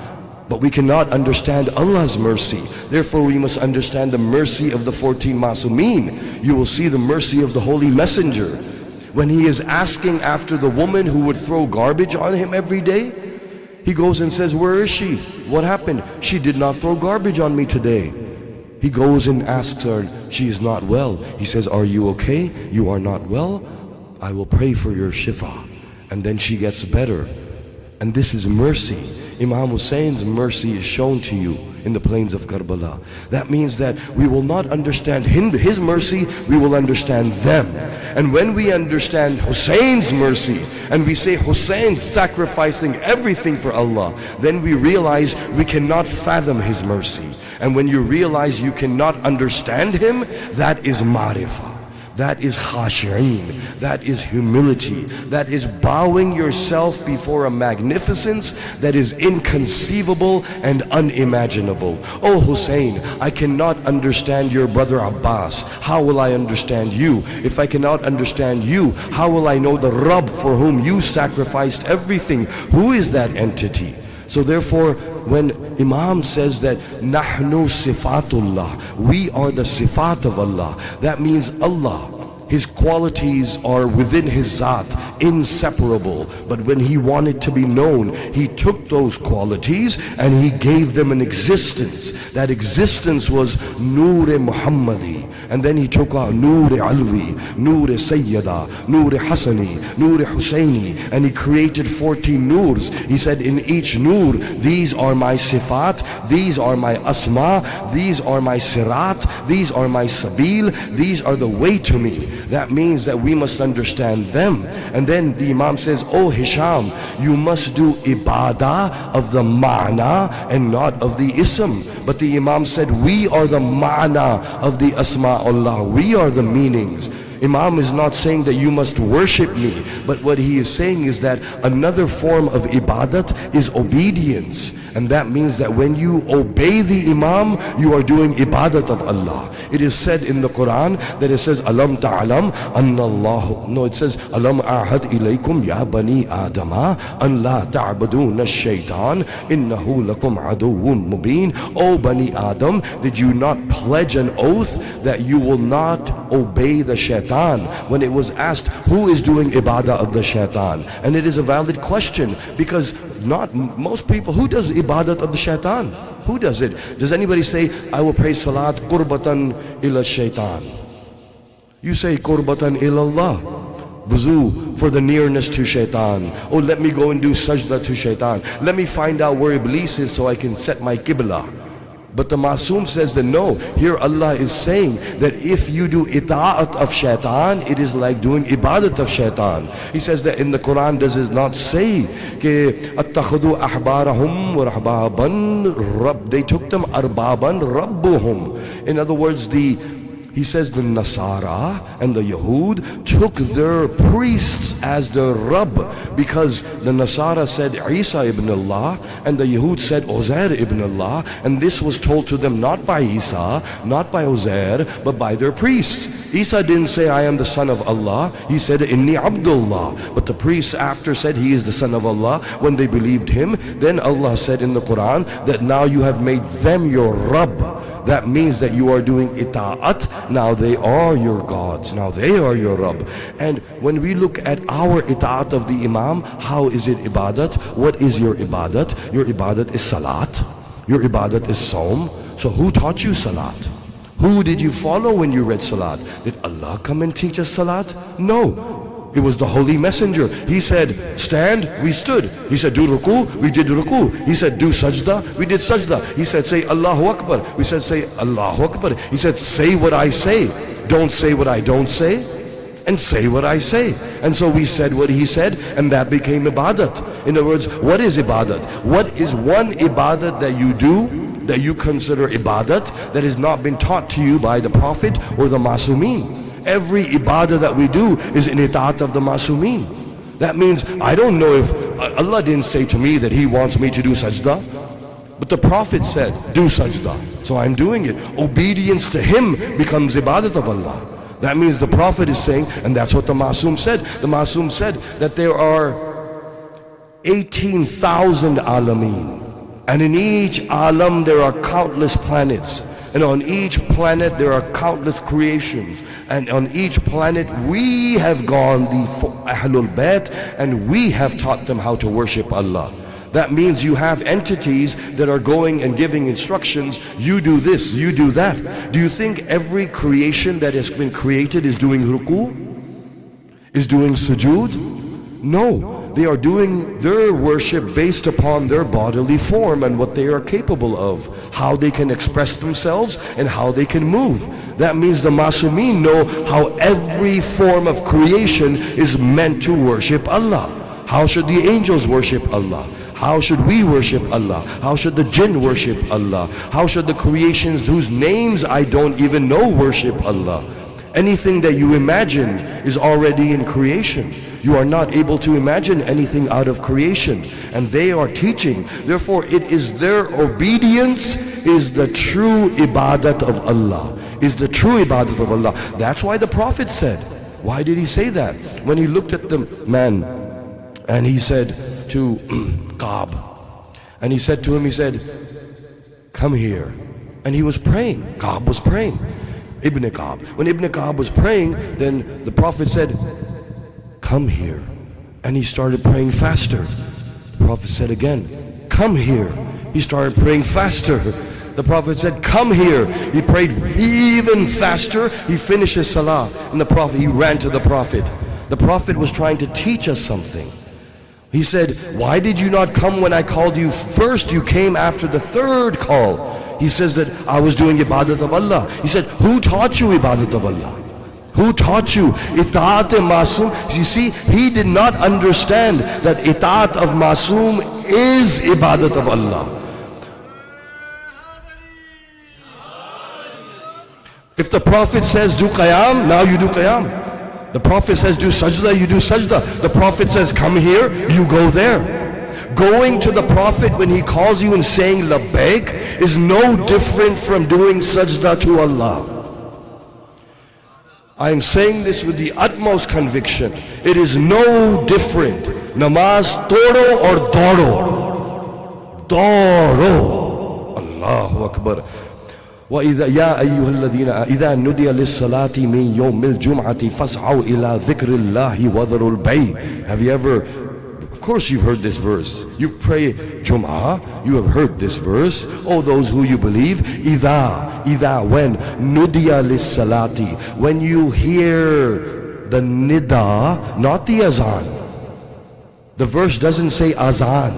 But we cannot understand Allah's mercy. Therefore we must understand the mercy of the 14 Masumeen. You will see the mercy of the Holy Messenger. When he is asking after the woman who would throw garbage on him every day, he goes and says, "Where is she? What happened? She did not throw garbage on me today." He goes and asks her, "She is not well." He says, "Are you okay? You are not well? I will pray for your shifa." And then she gets better. And this is mercy. Imam Hussein's mercy is shown to you in the plains of Karbala. That means that we will not understand his mercy, we will understand them. And when we understand Hussein's mercy, and we say Hussein sacrificing everything for Allah, then we realize we cannot fathom his mercy. And when you realize you cannot understand him, that is marifah. That is khashi'een, that is humility, that is bowing yourself before a magnificence that is inconceivable and unimaginable. Oh Hussein, I cannot understand your brother Abbas. How will I understand you? If I cannot understand you, how will I know the Rabb for whom you sacrificed everything? Who is that entity? So therefore, when Imam says that Nahnu sifatullah, we are the sifat of Allah, that means Allah, His qualities are within His Zat, inseparable. But when He wanted to be known, He took those qualities and He gave them an existence. That existence was Noor-e Muhammadi. And then He took out Noor-e Alvi, Noor-e Sayyada, Noor-e Hasani, Noor-e Husseini, and He created 14 Noors. He said, in each Noor, these are my sifat, these are my asma, these are my sirat, these are my sabil, these are the way to me. That means that we must understand them. And then the Imam says, "Oh Hisham, you must do ibadah of the ma'na and not of the ism." But the Imam said, we are the ma'na of the asma'ullah, we are the meanings. Imam is not saying that you must worship me, but what he is saying is that another form of ibadat is obedience. And that means that when you obey the Imam, you are doing ibadat of Allah. It is said in the Quran that it says, Alam ta'alam anna Allah. No, it says, Alam ahad ilaykum ya bani Adama an la ta'baduna shaitan innahu lakum aduwwun mubin. O Bani Adam, did you not pledge an oath that you will not obey the shaitan? When it was asked, who is doing ibadah of the shaitan? And it is a valid question, because not most people, who does ibadat of the shaitan? Who does it? Does anybody say, I will pray salat qurbatan ila shaitan? You say qurbatan ila Allah, wuzu for the nearness to shaitan. Oh, let me go and do sajda to shaitan. Let me find out where Iblis is so I can set my qibla. But the Masoom says that no, here Allah is saying that if you do ita'at of shaitan, it is like doing ibadat of shaitan. He says that in the Quran does it not say attakhadu ahbarahum wa rahbaban rabb, they took them arbaban rabbuhum. In other words, he says the Nasara and the Yahud took their priests as their Rabb, because the Nasara said Isa ibn Allah and the Yahud said Uzair ibn Allah, and this was told to them not by Isa, not by Uzair, but by their priests. Isa didn't say I am the son of Allah, he said Inni Abdullah, but the priests after said he is the son of Allah. When they believed him, then Allah said in the Quran that now you have made them your Rabb. That means that you are doing ita'at. Now they are your gods. Now they are your Rabb. And when we look at our ita'at of the Imam, how is it ibadat? What is your ibadat? Your ibadat is salat. Your ibadat is saum. So who taught you salat? Who did you follow when you read salat? Did Allah come and teach us salat? No. It was the Holy Messenger. He said, stand, we stood. He said, do ruku, we did ruku. He said, do sajda, we did sajda. He said, say Allahu Akbar. We said, say Allahu Akbar. He said, say what I say. Don't say what I don't say. And say what I say. And so we said what he said, and that became ibadat. In other words, what is ibadat? What is one ibadat that you do, that you consider ibadat, that has not been taught to you by the Prophet or the Masumeen? Every ibadah that we do is in ita'at of the Masumeen. That means I don't know if Allah didn't say to me that He wants me to do sajda, but the Prophet said do sajda, so I'm doing it. Obedience to Him becomes ibadat of Allah. That means the Prophet is saying, and that's what the Masoom said. The Masoom said that there are 18,000 alameen, and in each alam there are countless planets, and on each planet there are countless creations. And on each planet we have gone, the Ahlul Bayt, and we have taught them how to worship Allah. That means you have entities that are going and giving instructions. You do this, you do that. Do you think every creation that has been created is doing ruku? Is doing sujood? No. They are doing their worship based upon their bodily form and what they are capable of, how they can express themselves and how they can move. That means the Masumeen know how every form of creation is meant to worship Allah. How should the angels worship Allah? How should we worship Allah? How should the jinn worship Allah? How should the creations whose names I don't even know worship Allah? Anything that you imagine is already in creation. You are not able to imagine anything out of creation, and they are teaching. Therefore, it is their obedience is the true ibadat of Allah, is the true ibadat of Allah. That's why the Prophet said, why did he say that? When he looked at the man and he said to Kaab, and he said to him, he said, come here. And he was praying. Kaab was praying. Ibn Kaab. When Ibn Kaab was praying, then the Prophet said, come here. And he started praying faster. The Prophet said again, come here. He started praying faster. The Prophet said, come here. He prayed even faster. He finished his salah. And he ran to the Prophet. The Prophet was trying to teach us something. He said, why did you not come when I called you first? You came after the third call. He says that I was doing ibadat of Allah. He said, who taught you ibadat of Allah? Who taught you? Ita'at Masoom. You see, he did not understand that ita'at of Masoom is ibadat of Allah. If the Prophet says do qiyam, now you do qiyam. The Prophet says do sajda, you do sajda. The Prophet says come here, you go there. Going to the Prophet when he calls you and saying labbaik is no different from doing sajda to Allah. I am saying this with the utmost conviction. It is no different. Namaz toro or doro. Doro. Allahu Akbar. وَإِذَا يَا أَيُّهَا الَّذِينَ إِذَا نُدِيَ لِلصَّلَاةِ مِنْ يَوْمِ الْجُمْعَةِ فَاسْعَوْا إِلَى ذِكْرِ اللَّهِ وَذَرُوا الْبَيْعَ. Have you ever, of course you've heard this verse. You pray Jum'ah, you have heard this verse. Oh, those who you believe, إِذَا when نُدِيَ لِلصَّلَاةِ, when you hear the nida, not the azan. The verse doesn't say azan.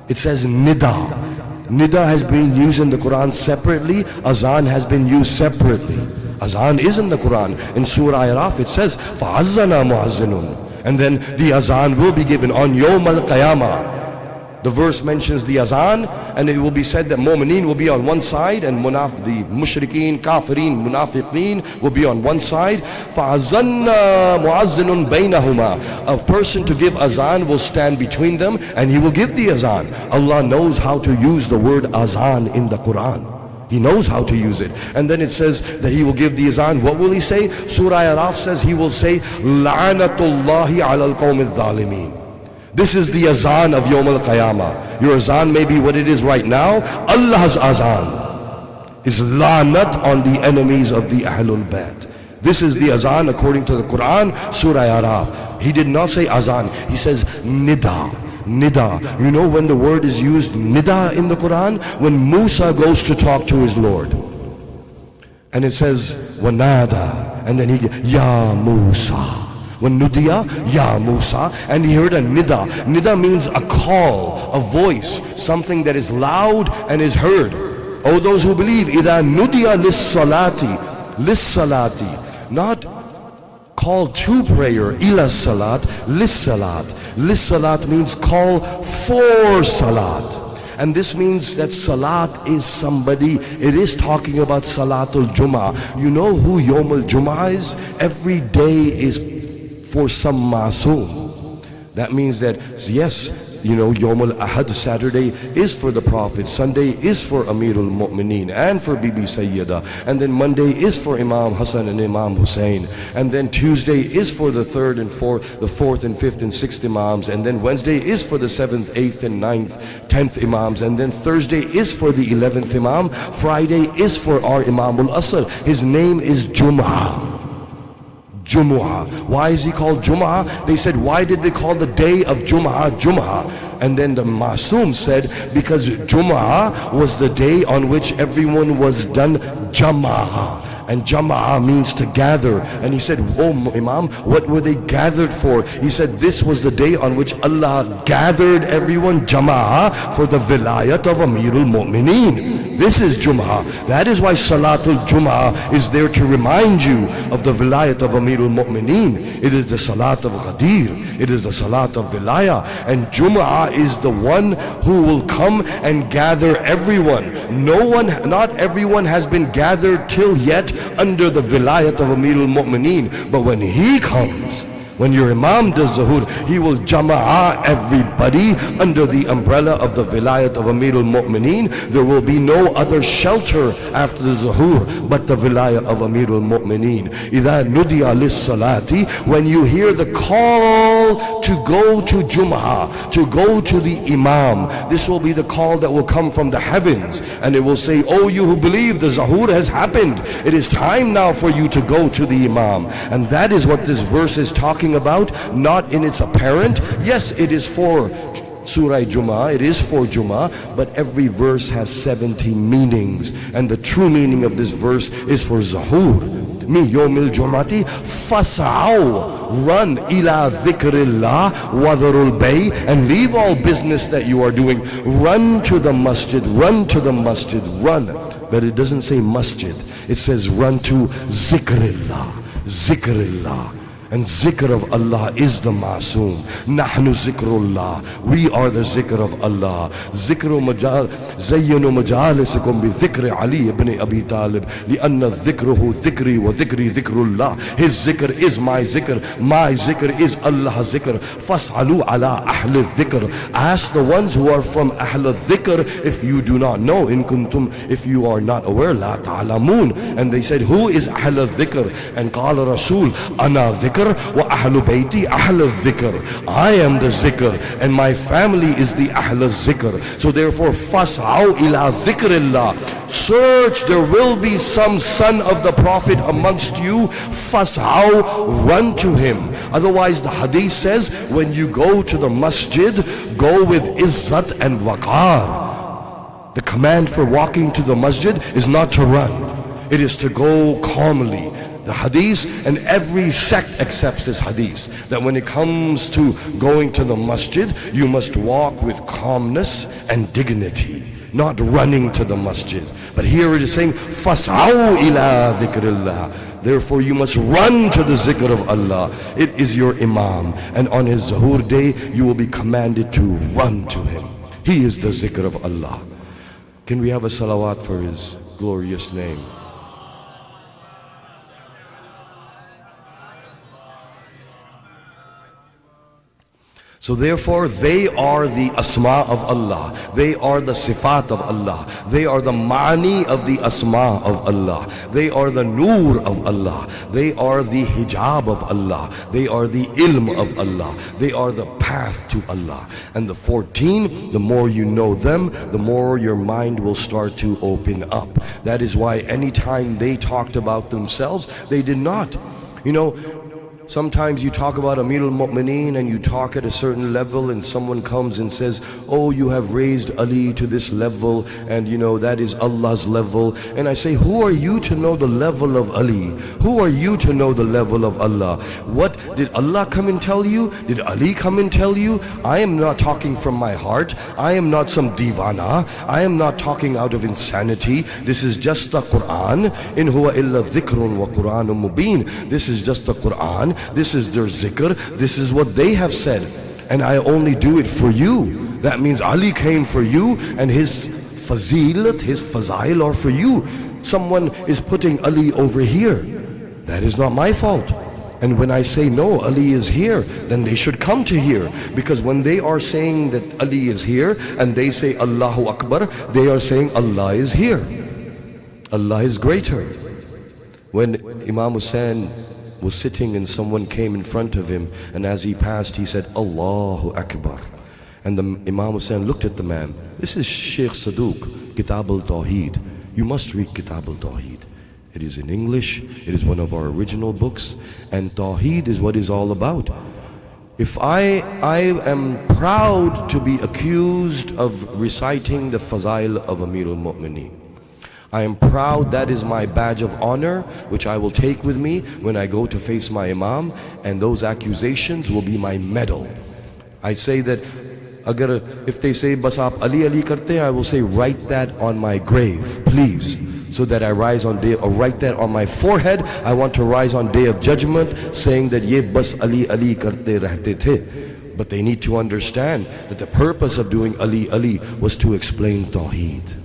It says nida. Nida has been used in the Quran separately, azan has been used separately. Azan is in the Quran. In Surah Araf it says, فَعَزَّنَا مُعَزِّنٌ. And then the azan will be given on Yawm al-Qiyamah. The verse mentions the azan, and it will be said that mu'mineen will be on one side, and the mushrikeen, kafirin, munafiqeen will be on one side. فَعَزَّنَّا مُعَزِّنٌ بَيْنَهُمَا. A person to give azan will stand between them, and he will give the azan. Allah knows how to use the word azan in the Quran. He knows how to use it. And then it says that he will give the azan. What will he say? Surah Araf says he will say, لَعْنَةُ اللَّهِ عَلَى الْقَوْمِ الظَّالِمِينَ. This is the azan of Yawm al-Qiyamah. Your azan may be what it is right now. Allah's azan is la'nat on the enemies of the Ahlul Bayt. This is the azan according to the Quran, Surah Araf. He did not say azan, he says nida. Nida. You know when the word is used nida in the Quran? When Musa goes to talk to his Lord. And it says wanada. And then he gets Ya Musa. When nudiya, Ya Musa, and he heard a nida. Nida means a call, a voice, something that is loud and is heard. O those who believe, إِذَا nudiya lis-salati, not call to prayer, ila salat, lis-salat. Lis-salat means call for salat. And this means that salat is somebody, it is talking about Salatul Jum'ah. You know who Yawm al-Jum'ah is? Every day is for some masoom. That means that yes, you know, Yawm al-Ahad, Saturday is for the Prophet, Sunday is for Amirul Mu'mineen and for Bibi Sayyida, and then Monday is for Imam Hassan and Imam Hussein, and then Tuesday is for the third and fourth, the fourth and fifth and sixth Imams, and then Wednesday is for the seventh, eighth and ninth, 10th Imams, and then Thursday is for the 11th Imam, Friday is for our Imam al-Asr. His name is Jum'ah. Jumu'ah. Why is he called Jumu'ah? They said, why did they call the day of Jumu'ah Jumu'ah? And then the Masoom said, because Jumu'ah was the day on which everyone was done Jama'ah. And Jama'ah means to gather. And he said, oh Imam, what were they gathered for? He said, this was the day on which Allah gathered everyone Jama'ah for the vilayat of Amirul Mu'mineen. This is Jum'ah. That is why Salatul Jum'ah is there to remind you of the vilayat of Amirul Mu'mineen. It is the Salat of Ghadir. It is the Salat of Vilaya. And Jum'ah is the one who will come and gather everyone. Not everyone has been gathered till yet under the vilayat of Amirul Mu'mineen. But when he comes, when your Imam does Zuhur, he will jama'ah everybody under the umbrella of the vilayat of Amirul Mu'mineen. There will be no other shelter after the Zuhur but the vilayat of Amirul Mu'mineen. إِذَا نُدِيَ لِلصَّلَاةِ. When you hear the call to go to Jum'ah, to go to the Imam, this will be the call that will come from the heavens, and it will say, oh you who believe, the Zuhur has happened. It is time now for you to go to the Imam. And that is what this verse is talking about, not in its apparent. Yes, it is for Surah Jum'ah, it is for Jum'ah, but every verse has 70 meanings, and the true meaning of this verse is for Zuhur. Mi yawmil jum'ati fas'aw, run ila dhikrillah wadharul bay, and leave all business that you are doing. Run to the masjid, run to the masjid, run. But it doesn't say masjid, it says run to zikrillah, zikrillah. And zikr of Allah is the masoom. Nahnu zikrullah. We are the zikr of Allah. Zikru majal, zayyanu majalisikum bi dhikri Ali ibn Abi Talib. Lianna dhikruhu dhikri wa dhikri dhikrullah. His zikr is my zikr. My zikr is Allah's zikr. Fas'alu ala ahli dhikr. Ask the ones who are from ahli dhikr if you do not know. In kuntum, if you are not aware. La ta'alamun. And they said, who is ahli dhikr? And qala Rasul, ana dhikr. Wa ahlu bayti ahlu dhikr. I am the zikr and my family is the ahlu zikr. So therefore, fas'aw ila dhikrillah. Search, there will be some son of the Prophet amongst you. Fas'aw, run to him. Otherwise the hadith says, when you go to the masjid, go with izzat and waqar. The command for walking to the masjid is not to run. It is to go calmly. The hadith, and every sect accepts this hadith, that when it comes to going to the masjid, you must walk with calmness and dignity. not running to the masjid. But here it is saying, فَاسْعَوْا إِلَىٰ ذِكْرِ اللَّهِ. Therefore you must run to the zikr of Allah. It is your imam. And on his Zuhur day, you will be commanded to run to him. He is the zikr of Allah. Can we have a salawat for his glorious name? So therefore they are the asma of Allah. They are the sifat of Allah. They are the ma'ani of the asma of Allah. They are the noor of Allah. They are the hijab of Allah. They are the ilm of Allah. They are the path to Allah. And the 14, the more you know them, the more your mind will start to open up. That is why anytime they talked about themselves, they did not. You know, sometimes you talk about Amir al-Mu'mineen and you talk at a certain level and someone comes and says, oh, you have raised Ali to this level and you know that is Allah's level. And I say, who are you to know the level of Ali? Who are you to know the level of Allah? What did Allah come and tell you? Did Ali come and tell you? I am not talking from my heart. I am not some divana. I am not talking out of insanity. This is just the Quran. In huwa illa dhikrun wa Quranun mubin. This is just the Quran. This is their zikr. This is what they have said. And I only do it for you. That means Ali came for you and his fazilat, his fazail are for you. Someone is putting Ali over here. That is not my fault. And when I say no, Ali is here, then they should come to here. Because when they are saying that Ali is here and they say Allahu Akbar, they are saying Allah is here. Allah is greater. When Imam Hussain was sitting and someone came in front of him and as he passed he said Allahu Akbar, and the Imam Hussain looked at the man. This is Sheikh Saduq, Kitab al-Tawheed. You must read Kitab al-Tawheed. It is in English, it is one of our original books, and Tawheed is what is all about. If I am proud to be accused of reciting the Fazail of Amir al-Mu'mineen. I am proud, that is my badge of honor, which I will take with me when I go to face my Imam, and those accusations will be my medal. I say that, if they say, Bas aap Ali Ali karte, I will say, write that on my grave, please, so that I rise on day, or write that on my forehead. I want to rise on Day of Judgment, saying that ye Bas Ali Ali karte rehte the. But they need to understand that the purpose of doing Ali Ali was to explain Tawheed.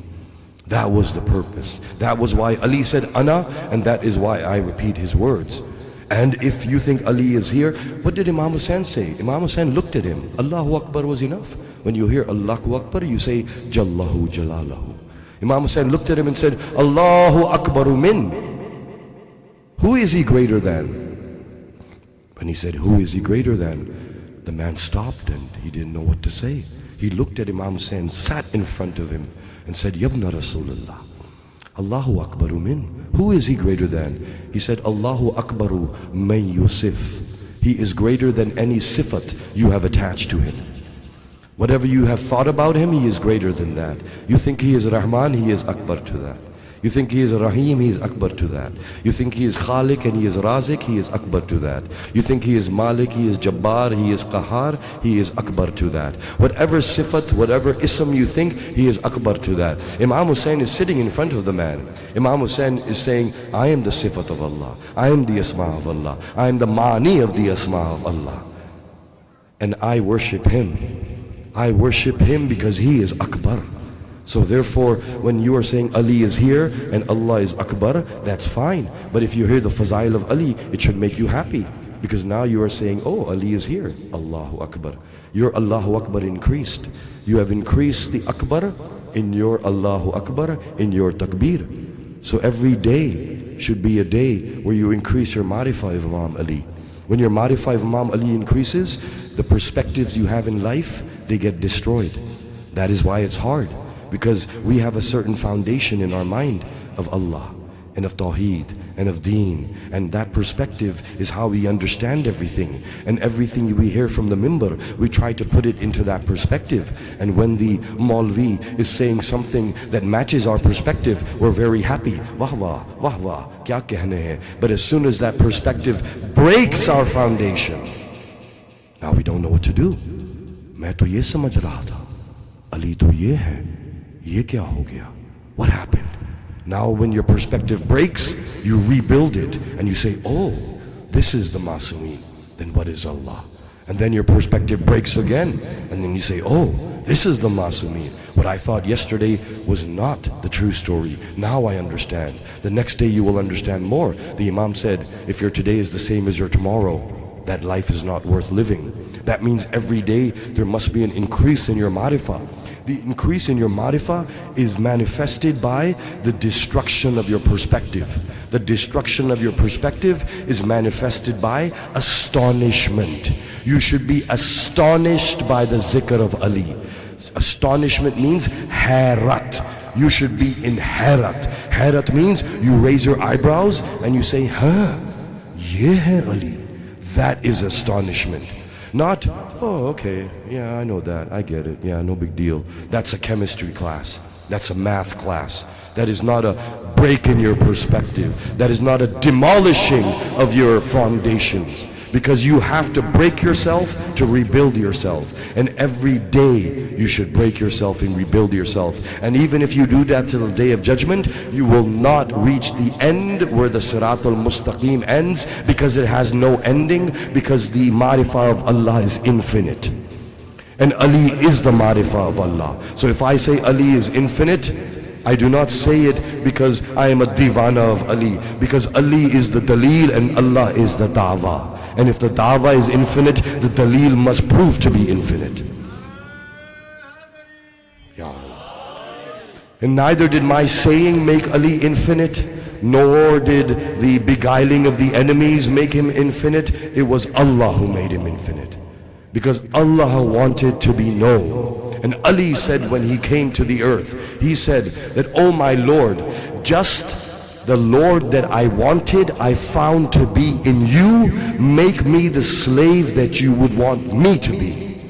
That was the purpose. That was why Ali said Ana, and that is why I repeat his words. And if you think Ali is here, what did Imam Hussain say? Imam Hussain looked at him. Allahu Akbar was enough. When you hear Allahu Akbar, you say Jallahu Jalalahu. Imam Hussain looked at him and said, Allahu Akbaru min. Who is he greater than? When he said, who is he greater than? The man stopped and he didn't know what to say. He looked at Imam Hussain, sat in front of him, and said, Yabna Rasulullah, Allahu Akbaru min. Who is he greater than? He said, Allahu Akbaru man yusif. He is greater than any sifat you have attached to him. Whatever you have thought about him, he is greater than that. You think he is Rahman, he is Akbar to that. You think he is Rahim, he is Akbar to that. You think he is Khalik and he is Razik, he is Akbar to that. You think he is Malik, he is Jabbar, he is Qahar, he is Akbar to that. Whatever sifat, whatever ism you think, he is Akbar to that. Imam Hussain is sitting in front of the man. Imam Hussain is saying, I am the sifat of Allah. I am the asma of Allah. I am the ma'ani of the asma of Allah. And I worship him. I worship him because he is Akbar. So therefore, when you are saying Ali is here and Allah is Akbar, that's fine. But if you hear the Fazail of Ali, it should make you happy. Because now you are saying, oh, Ali is here. Allahu Akbar. Your Allahu Akbar increased. You have increased the Akbar in your Allahu Akbar, in your Takbir. So every day should be a day where you increase your Ma'rifah of Imam Ali. When your Ma'rifah of Imam Ali increases, the perspectives you have in life, they get destroyed. That is why it's hard. Because we have a certain foundation in our mind of Allah and of Tawheed and of Deen, and that perspective is how we understand everything. And everything we hear from the mimbar, we try to put it into that perspective. And when the Maulvi is saying something that matches our perspective, we're very happy. Wah wah, wah wah, kya kehne hai. But as soon as that perspective breaks our foundation, now we don't know what to do. Main to ye samajh raha tha, Ali to ye hai. Ye kya ho gaya? What happened? Now when your perspective breaks, you rebuild it and you say, oh, this is the Masumeen. Then what is Allah? And then your perspective breaks again, and then you say, oh, this is the Masumeen. What I thought yesterday was not the true story. Now I understand. The next day you will understand more. The Imam said, if your today is the same as your tomorrow, that life is not worth living. That means every day there must be an increase in your marifah. The increase in your marifah is manifested by the destruction of your perspective. The destruction of your perspective is manifested by astonishment. You should be astonished by the zikr of Ali. Astonishment means harat. You should be in harat. Harat means you raise your eyebrows and you say, huh, ye hai Ali. That is astonishment. Not, oh, okay, yeah, I know that, I get it, yeah, no big deal. That's a chemistry class. That's a math class. That is not a break in your perspective. That is not a demolishing of your foundations. Because you have to break yourself to rebuild yourself. And every day you should break yourself and rebuild yourself. And even if you do that till the day of judgment, you will not reach the end where the Siratul Mustaqim ends, because it has no ending, because the Marifah of Allah is infinite. And Ali is the Marifah of Allah. So if I say Ali is infinite, I do not say it because I am a divana of Ali, because Ali is the daleel and Allah is the da'wah. And if the da'wah is infinite, the daleel must prove to be infinite. Ya Allah. And neither did my saying make Ali infinite, nor did the beguiling of the enemies make him infinite. It was Allah who made him infinite, because Allah wanted to be known. And Ali said when he came to the earth, he said that, oh my Lord, just the Lord that I wanted, I found to be in you. Make me the slave that you would want me to be.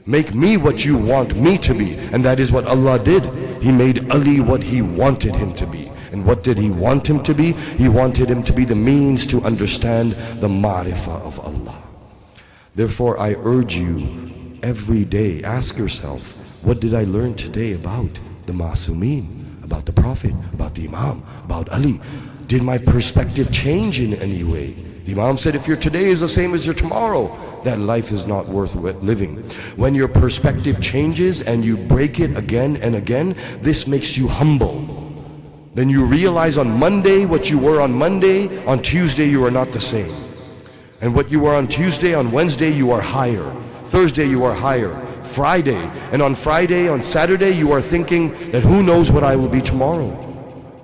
Make me what you want me to be. And that is what Allah did. He made Ali what he wanted him to be. And what did he want him to be? He wanted him to be the means to understand the marifah of Allah. Therefore I urge you, every day ask yourself, what did I learn today about the Masumeen? About the Prophet, about the Imam, about Ali? Did my perspective change in any way? The Imam said, if your today is the same as your tomorrow, that life is not worth living. When your perspective changes and you break it again and again, this makes you humble. Then you realize on Monday what you were on Monday, on Tuesday you are not the same. And what you were on Tuesday, on Wednesday you are higher. Thursday you are higher. Friday, and on Friday, on Saturday, you are thinking that who knows what I will be tomorrow.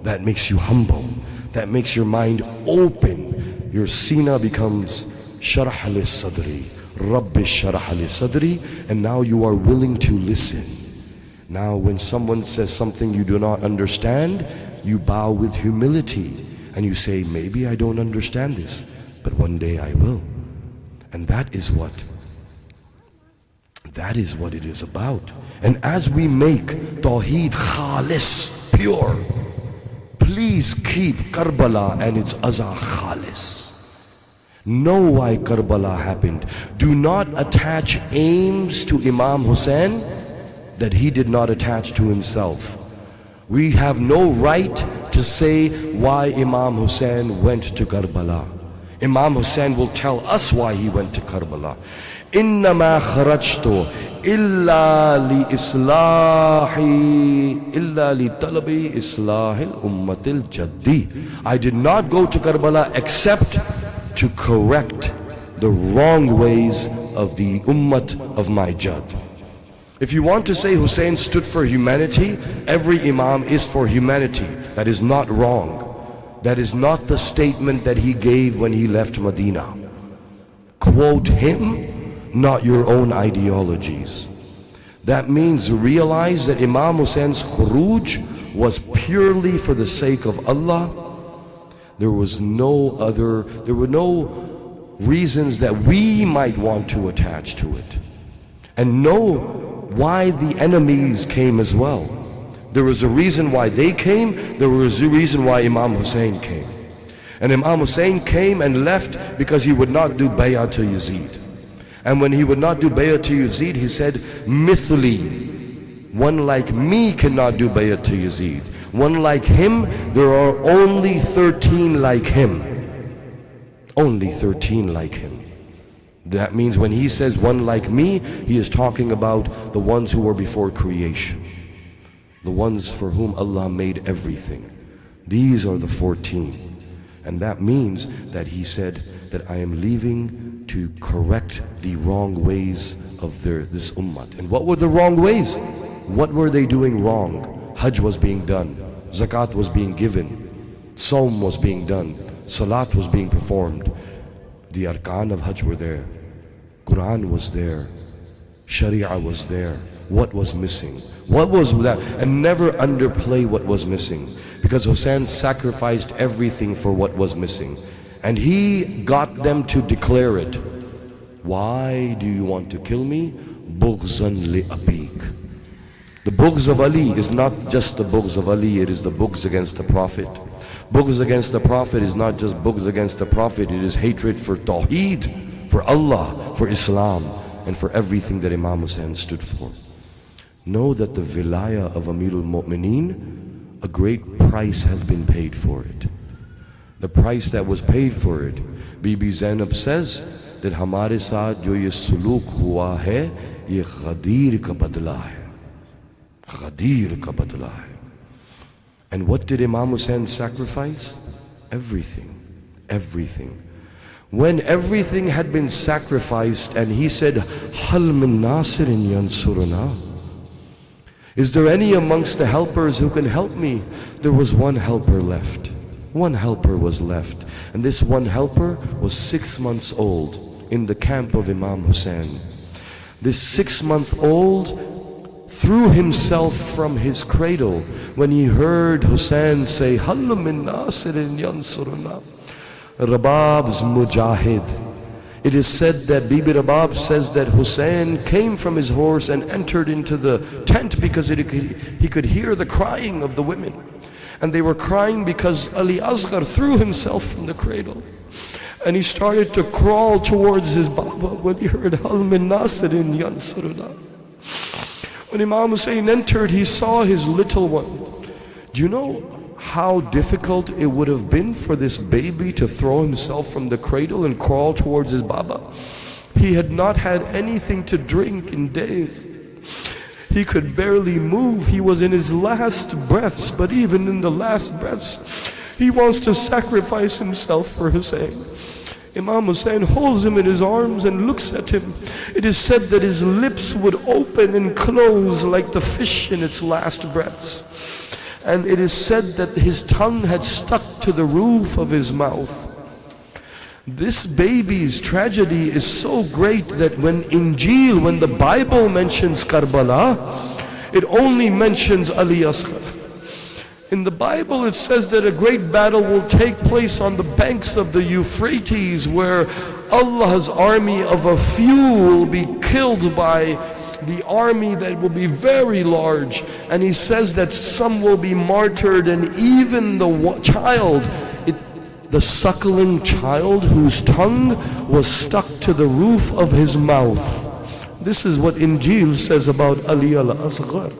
That makes you humble. That makes your mind open. Your sina becomes sharah li sadri, rabbi sharah li sadri, and now you are willing to listen. Now when someone says something you do not understand, you bow with humility and you say, maybe I don't understand this, but one day I will. And that is what it is about. And as we make Tawheed Khalis, pure, please keep Karbala and its Aza Khalis. Know why Karbala happened. Do not attach aims to Imam Hussein that he did not attach to himself. We have no right to say why Imam Hussein went to Karbala. Imam Hussein will tell us why he went to Karbala. إنما خرجت إلا لطلب إصلاح الأمة الجدي. I did not go to Karbala except to correct the wrong ways of the ummat of my Jad. If you want to say Hussein stood for humanity, every Imam is for humanity. That is not wrong. That is not the statement that he gave when he left Medina. Quote him, not your own ideologies. That means realize that Imam Hussein's khuruj was purely for the sake of Allah. There were no reasons that we might want to attach to it. And know why the enemies came as well. There was a reason why they came, there was a reason why Imam Hussein came. And Imam Hussein came and left because he would not do bay'ah to Yazid. And when he would not do bay'ah to Yazid, he said, Mithli, One like me cannot do bayat to Yazid. One like him, there are only 13 like him. Only 13 like him. That means when he says one like me, he is talking about the ones who were before creation. The ones for whom Allah made everything. These are the 14. And that means that he said that I am leaving to correct the wrong ways of this ummah. And what were the wrong ways? What were they doing wrong? Hajj was being done. Zakat was being given. Sawm was being done. Salat was being performed. The arkan of Hajj were there. Quran was there. Sharia was there. What was missing? What was that? And never underplay what was missing. Because Hussein sacrificed everything for what was missing. And he got them to declare it. Why do you want to kill me? Bughzan li abik. The bughz of Ali is not just the bughz of Ali, it is the bughz against the Prophet. Bughz against the Prophet is not just bughz against the Prophet, it is hatred for Tawheed, for Allah, for Islam, and for everything that Imam Hussein stood for. Know that the Vilayah of Amirul Mu'mineen, a great price has been paid for it. The price that was paid for it, Bibi Zainab says that Hamare saath jo ye suluk hua hai, ye Ghadir ka badla hai. Ghadir ka badla hai. And what did Imam Hussein sacrifice? Everything. Everything. When everything had been sacrificed and he said, Hal min nasirin yansuruna. Is there any amongst the helpers who can help me? There was one helper left. One helper was left. And this one helper was 6 months old in the camp of Imam Hussein. This 6-month-old threw himself from his cradle when he heard Hussein say, Hal min nasirin yansuruna. Rabab's mujahid. It is said that Bibi Rabab says that Hussein came from his horse and entered into the tent because he could hear the crying of the women. And they were crying because Ali Asghar threw himself from the cradle. And he started to crawl towards his Baba when he heard Hal min nasirin yansuruna. When Imam Hussein entered, he saw his little one. Do you know how difficult it would have been for this baby to throw himself from the cradle and crawl towards his Baba? He had not had anything to drink in days. He could barely move. He was in his last breaths, but even in the last breaths, he wants to sacrifice himself for Hussein. Imam Hussein holds him in his arms and looks at him. It is said that his lips would open and close like the fish in its last breaths. And it is said that his tongue had stuck to the roof of his mouth. This baby's tragedy is so great that when Injil, when the Bible mentions Karbala, it only mentions Ali Asghar. In the Bible it says that a great battle will take place on the banks of the Euphrates, where Allah's army of a few will be killed by the army that will be very large. And he says that some will be martyred, and even the child, the suckling child whose tongue was stuck to the roof of his mouth. This is what Injil says about Ali al-Asghar.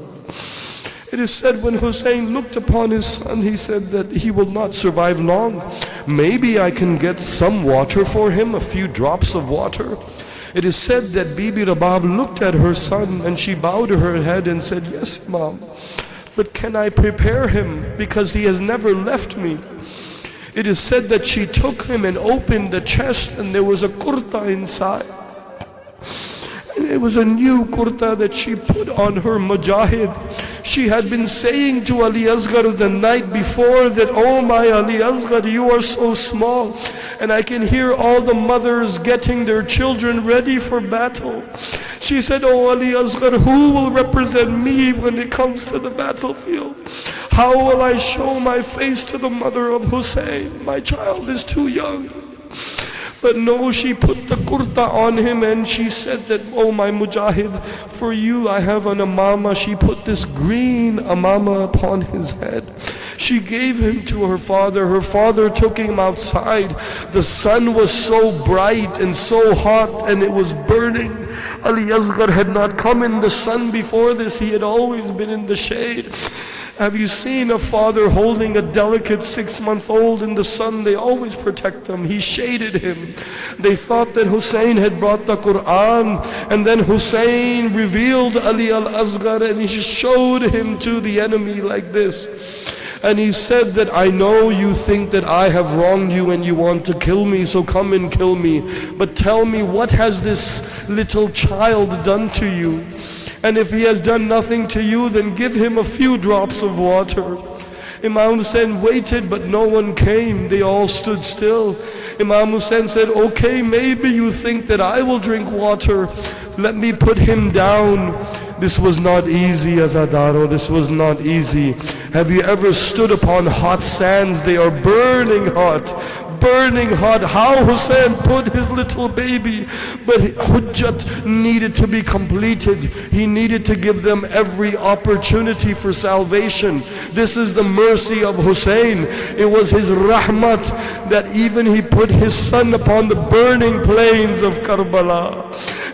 It is said when Hussein looked upon his son, he said that he will not survive long. Maybe I can get some water for him, a few drops of water. It is said that Bibi Rabab looked at her son and she bowed her head and said, yes, Imam, but can I prepare him because he has never left me? It is said that she took him and opened the chest and there was a kurta inside. And it was a new kurta that she put on her mujahid. She had been saying to Ali Asghar the night before that, oh my Ali Asghar, you are so small. And I can hear all the mothers getting their children ready for battle. She said, oh Ali Asghar, who will represent me when it comes to the battlefield? How will I show my face to the mother of Hussein? My child is too young. But no, she put the kurta on him and she said that, oh my mujahid, for you I have an amama. She put this green amama upon his head. She gave him to her father. Her father took him outside. The sun was so bright and so hot and it was burning. Ali Asghar had not come in the sun before this, he had always been in the shade. Have you seen a father holding a delicate 6-month-old in the sun? They always protect them. He shaded him. They thought that Hussein had brought the Quran, and then Hussein revealed Ali al-Asghar and he showed him to the enemy like this. And he said that, I know you think that I have wronged you and you want to kill me, so come and kill me. But tell me, what has this little child done to you? And if he has done nothing to you, then give him a few drops of water. Imam Hussein waited, but no one came. They all stood still. Imam Hussein said, okay, maybe you think that I will drink water. Let me put him down. This was not easy, Azadaro. This was not easy. Have you ever stood upon hot sands? They are burning hot. Burning hot. How Hussein put his little baby, but Hujjat needed to be completed. He needed to give them every opportunity for salvation. This is the mercy of Hussein. It was his rahmat that even he put his son upon the burning plains of Karbala.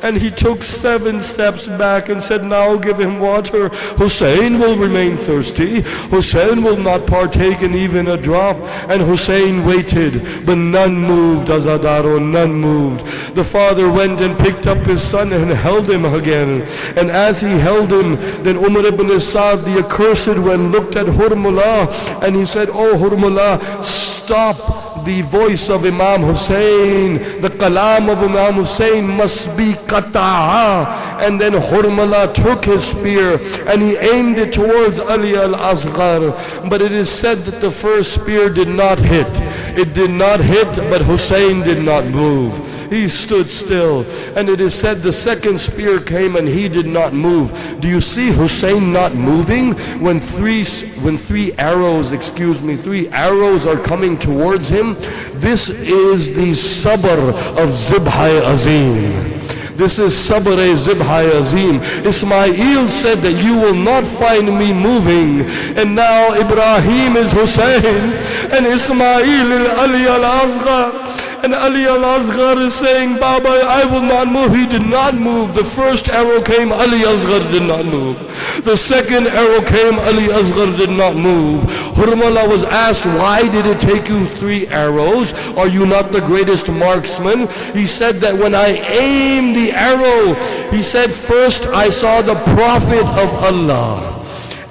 And he took 7 steps back and said, now give him water. Hussein will remain thirsty. Hussein will not partake in even a drop. And Hussein waited, but none moved, Azadaro, none moved. The father went and picked up his son and held him again. And as he held him, then Umar ibn Sa'd, the accursed one, looked at Hurmula and he said, oh Hurmula, stop. The voice of Imam Hussein, the kalam of Imam Hussein must be qata'a. And then Hurmala took his spear and he aimed it towards Ali al-Asghar. But it is said that the first spear did not hit. It did not hit, but Hussein did not move. He stood still. And it is said the second spear came and he did not move. Do you see Hussein not moving? When three arrows are coming towards him, this is the sabr of Zibhai Azim. This is Sabr-e Zibhai Azim. Ismail said that you will not find me moving. And now Ibrahim is Hussein and Ismail is Ali al-Asghar. And Ali al-Asghar is saying, Baba, I will not move. He did not move. The first arrow came, Ali Asghar did not move. The second arrow came, Ali Asghar did not move. Hurmala was asked, why did it take you 3 arrows? Are you not the greatest marksman? He said that when I aimed the arrow, he said, first I saw the Prophet of Allah.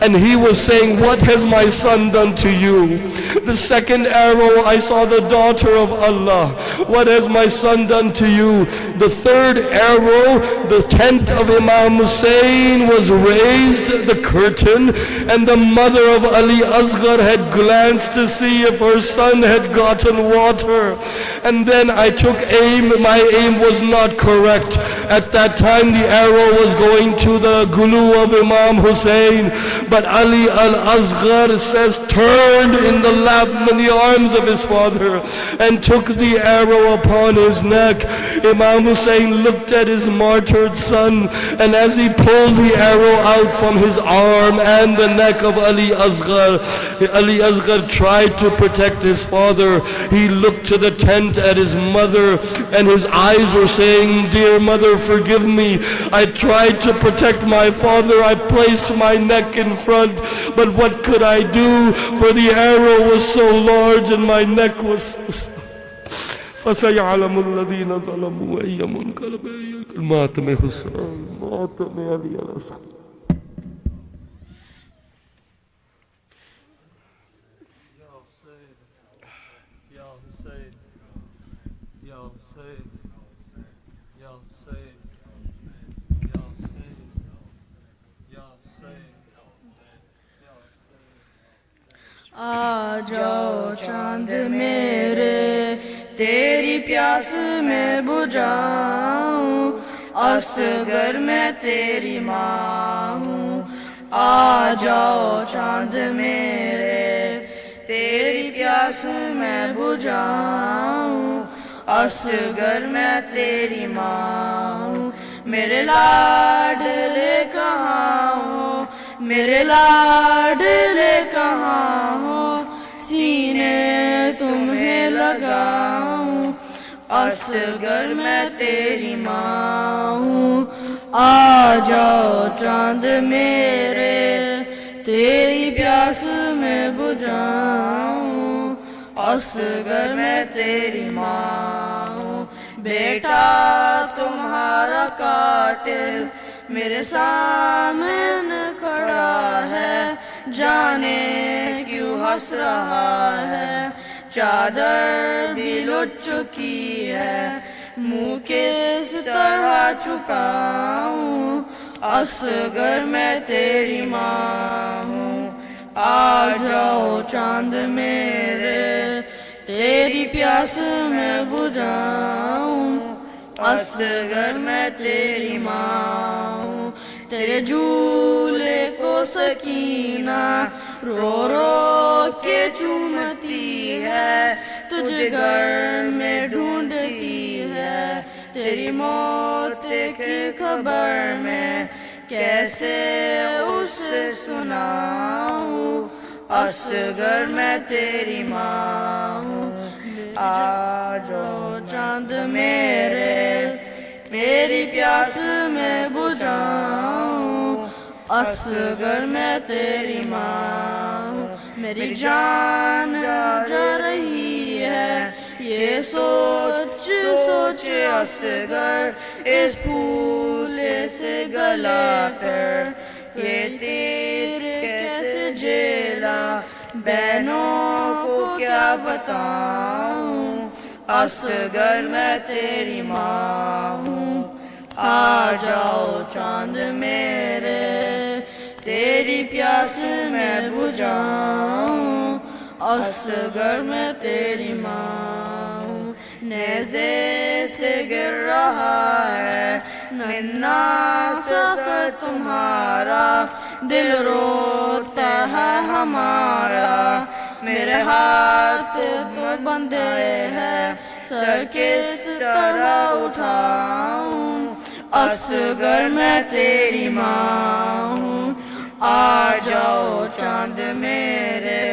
And he was saying, what has my son done to you? The second arrow, I saw the daughter of Allah. What has my son done to you? The third arrow, the tent of Imam Hussein was raised, the curtain, and the mother of Ali Asghar had glanced to see if her son had gotten water. And then I took aim. My aim was not correct. At that time the arrow was going to the gulu of Imam Hussein. But Ali al-Asghar says, turned in the lap in the arms of his father and took the arrow upon his neck. Imam Hussein looked at his martyred son, and as he pulled the arrow out from his arm and the neck of Ali Asghar tried to protect his father. He looked to the tent at his mother and his eyes were saying, dear mother, forgive me. I tried to protect my father. I placed my neck in front, but what could I do? For the arrow was so large and my neck was فَسَيَعْلَمُ الَّذِينَ ظَلَمُوا أَيَّ مُنْقَلَبٍ مَاتَمِ حُسَيْنٍ مَاتَمِ عَلِيَّ الْأَسْحَرِ. आ जाओ चांद मेरे तेरी प्यास मैं बुझाऊं असगर मैं तेरी माँ हूँ आ जाओ चांद मेरे तेरी प्यास मैं बुझाऊं असगर मैं तेरी माँ हूँ मेरे लाडले कहाँ हो मेरे लाडले कहाँ हो सीने तुम्हें लगाऊं असगर मैं तेरी माँ हूँ آ جاؤ چاند میرے تیری پیاس میں بجھاؤں اصغر میں تیری ماں ہوں بیٹا تمہارا قاتل میرے سامنے کھڑا ہے جانے کیوں ہنس رہا ہے چادر بھی لٹ چکی ہے منہ کس طرح چھپاؤں اصغر میں تیری ماں ہوں آ جاؤ چاند میرے تیری پیاس میں بجھاؤں اصغر میں تیری ماں ہوں تیرے جھولے کو سکینہ رو رو کے چومتی ہے تجھے گھر میں ڈھونڈتی ہے تیری موت کی خبر میں کیسے اسے سناؤں اصغر میں تیری ماں ہوں آ جاؤ چاند میرے تیری پیاس میں بجھاؤں اصغر میں تیری ماں ہوں میری جان جا رہی ہے یہ سوچ سوچ اصغر اس پھولے سے گلا پر یہ تیر کیسے جیلا بہنوں کو کیا بتاؤں اصغر میں تیری ماں ہوں آ جاؤ چاند میرے تیری پیاس میں بجھاؤں اصغر میں تیری ماں ہوں نیزے سے گر رہا ہے ننا سر تمہارا دل روتا ہے ہمارا میرے ہاتھ تو بندھے ہیں سر کس طرح اٹھاؤں اصغر میں تیری ماں ہوں آ جاؤ چاند میرے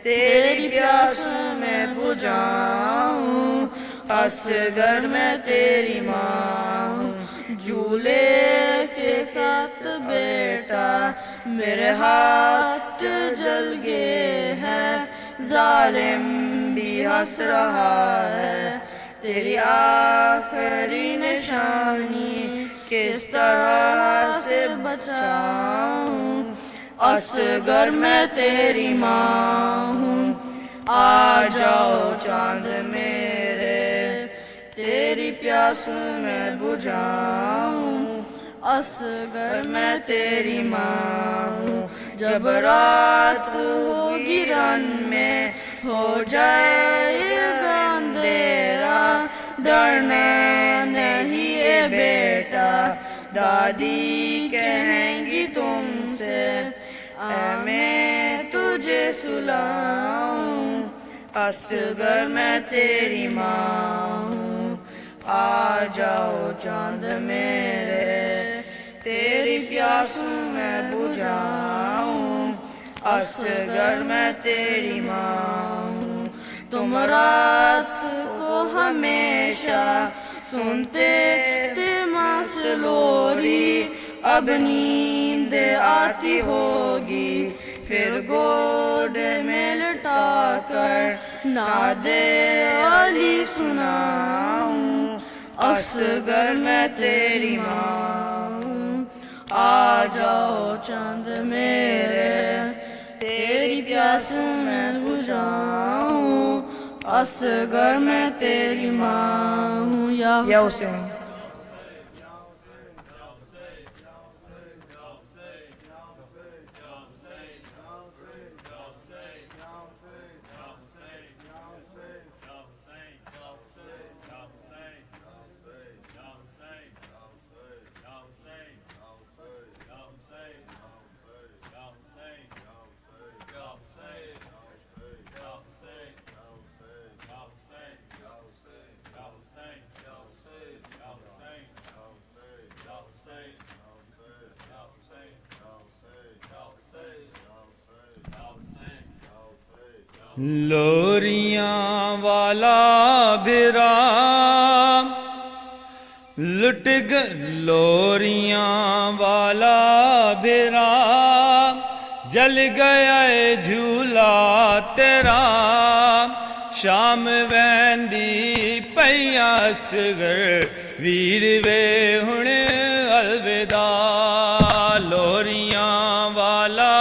تیری پیاس میں بجھاؤں اصغر میں تیری ماں ہوں جھولے کے ساتھ بیٹا میرے ہاتھ جل گئے ہیں ظالم بھی ہنس رہا ہے تیری آخری نشانی کس طرح سے بچاؤں اصغر میں تیری ماں ہوں آ جاؤ چاند میرے تیری پیاس میں بجھاؤں اصغر میں تیری ماں ہوں جب رات ہوگی رن میں ہو جائے گا اندھیرا ڈرنا نہیں اے بیٹا دادی کہیں گی تم سے میں تجھے سلاؤں اصغر میں تیری ماں ہوں آ جاؤ چاند میرے تیری پیاس میں بجھاؤں اصغر میں تیری ماں ہوں تم رات کو ہمیشہ سنتے تھے ماں سے لوری اب نیند آتی ہوگی پھر گود میں لٹا کر ناد علی سناؤں اصغر میں تیری ماں ہوں آ جاؤ چاند میرے تیری پیاس میں بجھاؤں اصغر میں تیری ماں ہوں یا حسین لوریاں والا بھرا लुट लोरियां वाला बेरा जल गया है झूला तेरा शाम वैंदी पईया असगर वीर वे हुण अलविदा लोरियां वाला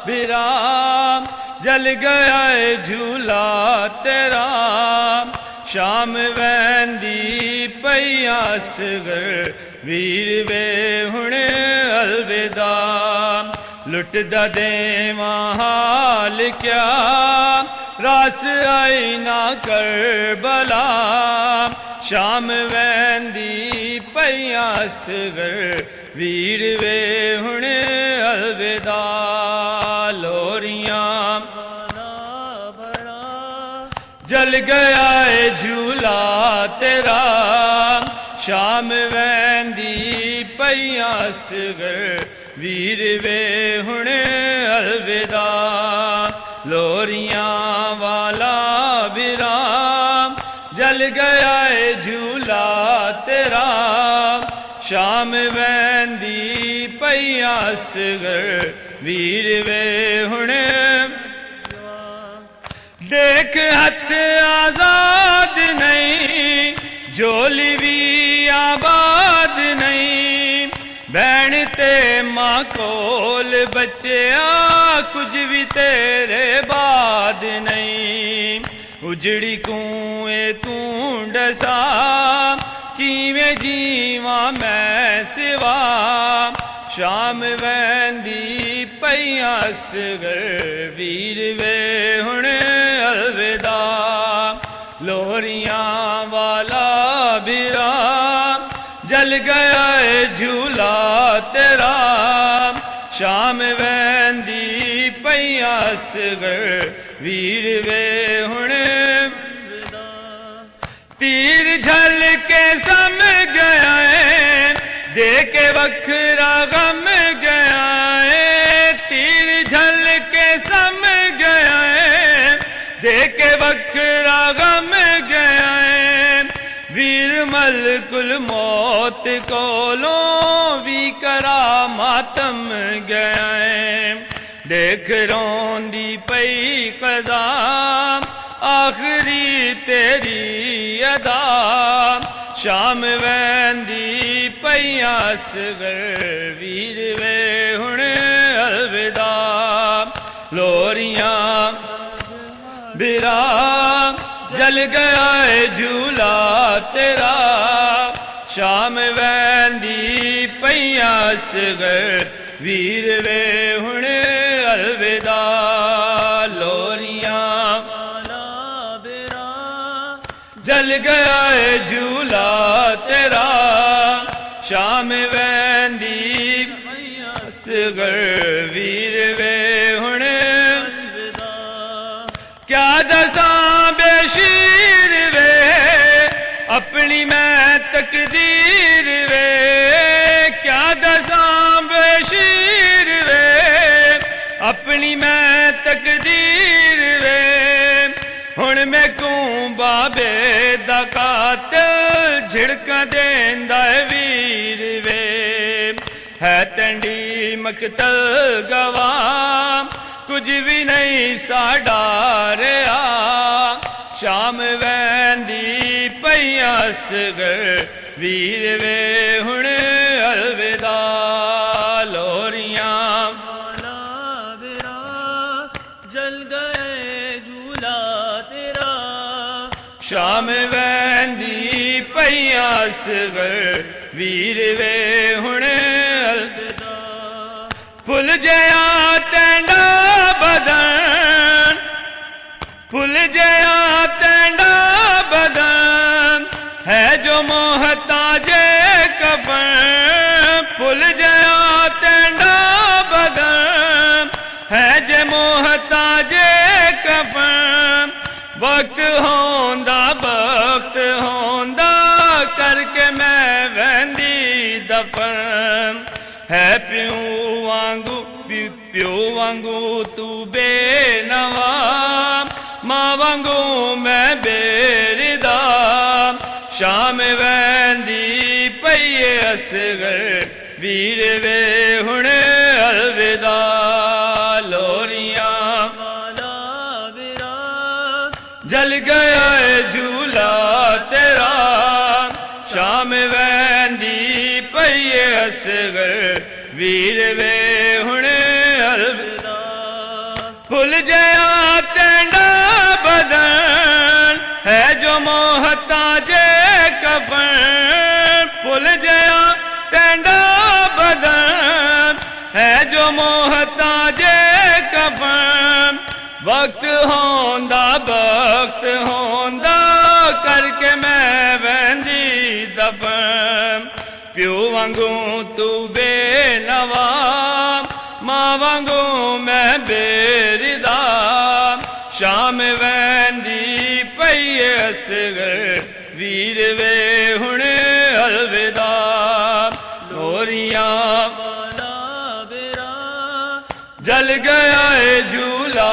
बेरा जल गया है झूला तेरा शाम वैंदी पईया असगर वीर वे हुण अलविदा लुटदा देवा हाल क्या रास आई ना करबला शाम वैंदी पईया असगर वीर वे हुण अलविदा लोरियां जल गया है झूला तेरा शाम वैंदी पईया असगर वीर वे हुण अलविदा लोरियां वाला बिराम जल गया है झूला तेरा शाम वैंदी पईया असगर वीर वे हुण देख हथ आजाद नहीं झोली भी आबाद नहीं भैन ते मां कोल बच्चिया कुछ भी तेरे बाद नहीं उजड़ी कुएं तू डसा किवें जीवा मैं सिवा शाम वैंदी पईया असगर वीर वे हुण अलविदा लोरियां वाला बिरा जल गया है झूला तेरा शाम वैंदी पईया असगर वीर वे हुण तीर झल के सम गया है दे के वखरा गम गया है तीर झल के सम गया है दे के वखरा गम गया है वीर मलकुल मौत कोलों भी करा मातम गया है देख रोंदी पई कज़ा आखिरी तेरी अदा शाम वैंदी पईया असगर वीर वे हुण अलविदा लोरियां बिरा जल गया है झूला तेरा शाम वैंदी पईया असगर वीर वे हुण अलविदा लोरियां जल गया है झूला तेरा शाम वैंदी असगर वीर वे हुण क्या दसां बेशीर वे अपनी मैं तकदीर वे क्या दसां बेशीर वे अपनी मैं तकदीर वे हुण मैं कूं बाबे दा कातिल झिड़कां देंदा है वीर वे है तंडी मकतल गवाह कुछ भी नहीं साडा रहा शाम वैंदी पईया असगर वीर वे हुण अलविदा लोरियां जल गए झूला तेरा शाम वैंदी पईया असगर वीर वे हुण अलविदा फुल जया टेंडा बदन फुल जया टेंडा बदन है जो मोहताजे कफन फुल जया टेंडा बदन है जे मोहताजे कफन वक्त होंदा वक्त होंदा करके मैं वैंदी दफन है प्यो वांगू तू बेनवा मां वांगू मैं बेरिदा शाम वैंदी पई اصغر ویر وے ہن الوداع لوریاں والا برا جل گیا ہے جھولا تیرا شام ویندی پئی اصغر ویر وے ہن الوداع بھل جیا تینڈا بدن ہے جو محتاج کفن بھل جیا تینڈا بدن ہے جو محتاج کفن وقت ہوندا بخت ہوندا کر کے میں ویندی دفن پیو وانگوں تو بے نوا ماں وانگوں میں بے ردا شام ویندی پئی اصغر ویر وے ہن الوداع لوریاں والا برا جل گیا ہے جھولا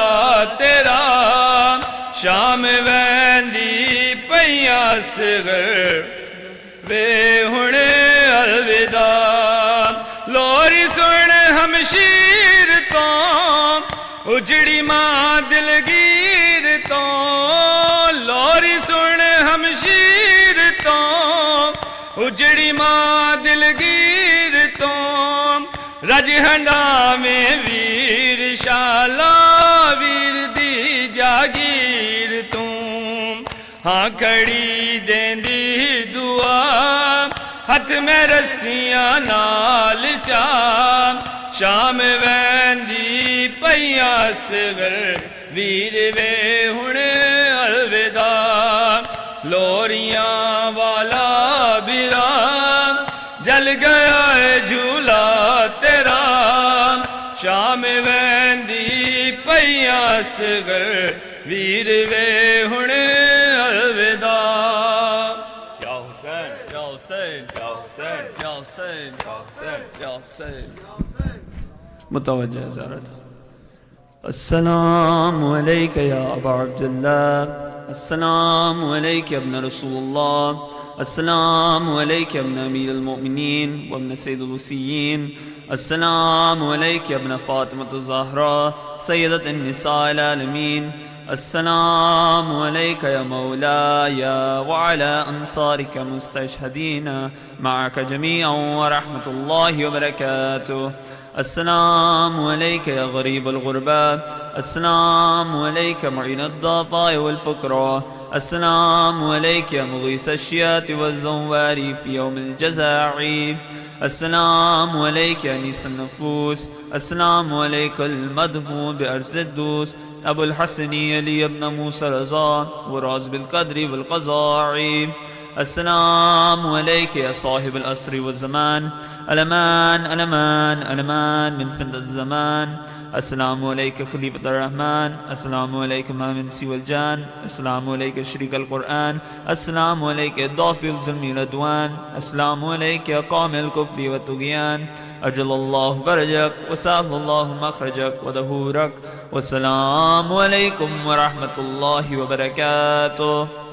تیرا شام ویندی پئی اصغر وے ہن الوداع لوری سن ہمشیر تو اجڑی ماں دلگیر تو لوری سن ہمشیر تو اجڑی ماں دلگیر تو رج ہنڈا میں ویر شالا ویر دی جاگیر تم ہاں کھڑی دیندی دعا ہاتھ میں رسیاں نال چا شام ویندی پئی اصغر ویر وے ہن الوداع لوریاں والا برا جل گیا ہے جھولا تیرا شام ویندی پئی اصغر ویر وے ہن الوداع یا حسین یا حسین یا حسین یا حسین یا حسین یا حسین متوجہ زیارت السلام علیک یا ابا عبداللہ السلام علیک ابن رسول اللہ السلام علیک ابن امیر المؤمنین وابن سید الوسیین السلام علیک ابن فاطمة الزہرا سیدت النساء العالمین السلام علیک یا مولاي وعلى انصارك مستشهدین معك جميعا ورحمة الله وبركاته السلام علیک یا غریب الغرباء السلام علیک معین الضعفاء والفقراء السلام علیک یا مغیث الشیاة والزوار في يوم الجزاع السلام علیک یا انیس النفوس السلام علیک المدفون بأرض الدوس ابو الحسن علی ابن موسى رضا وراز بالقدر والقضاء السلام علیک یا صاحب العصر والزمان الامان الامان الامان من فند الزمان السلام علیک خلیفۃ الرحمن السلام علیک ما من سوى الجان السلام علیک شریک القرآن السلام علیک ضعف الظلم العدوان السلام علیک قام الكفر والطغیان اجل اللہ فرجک وسعد اللہ مخرجک ودہورک والسلام علیکم ورحمۃ اللہ وبرکاتہ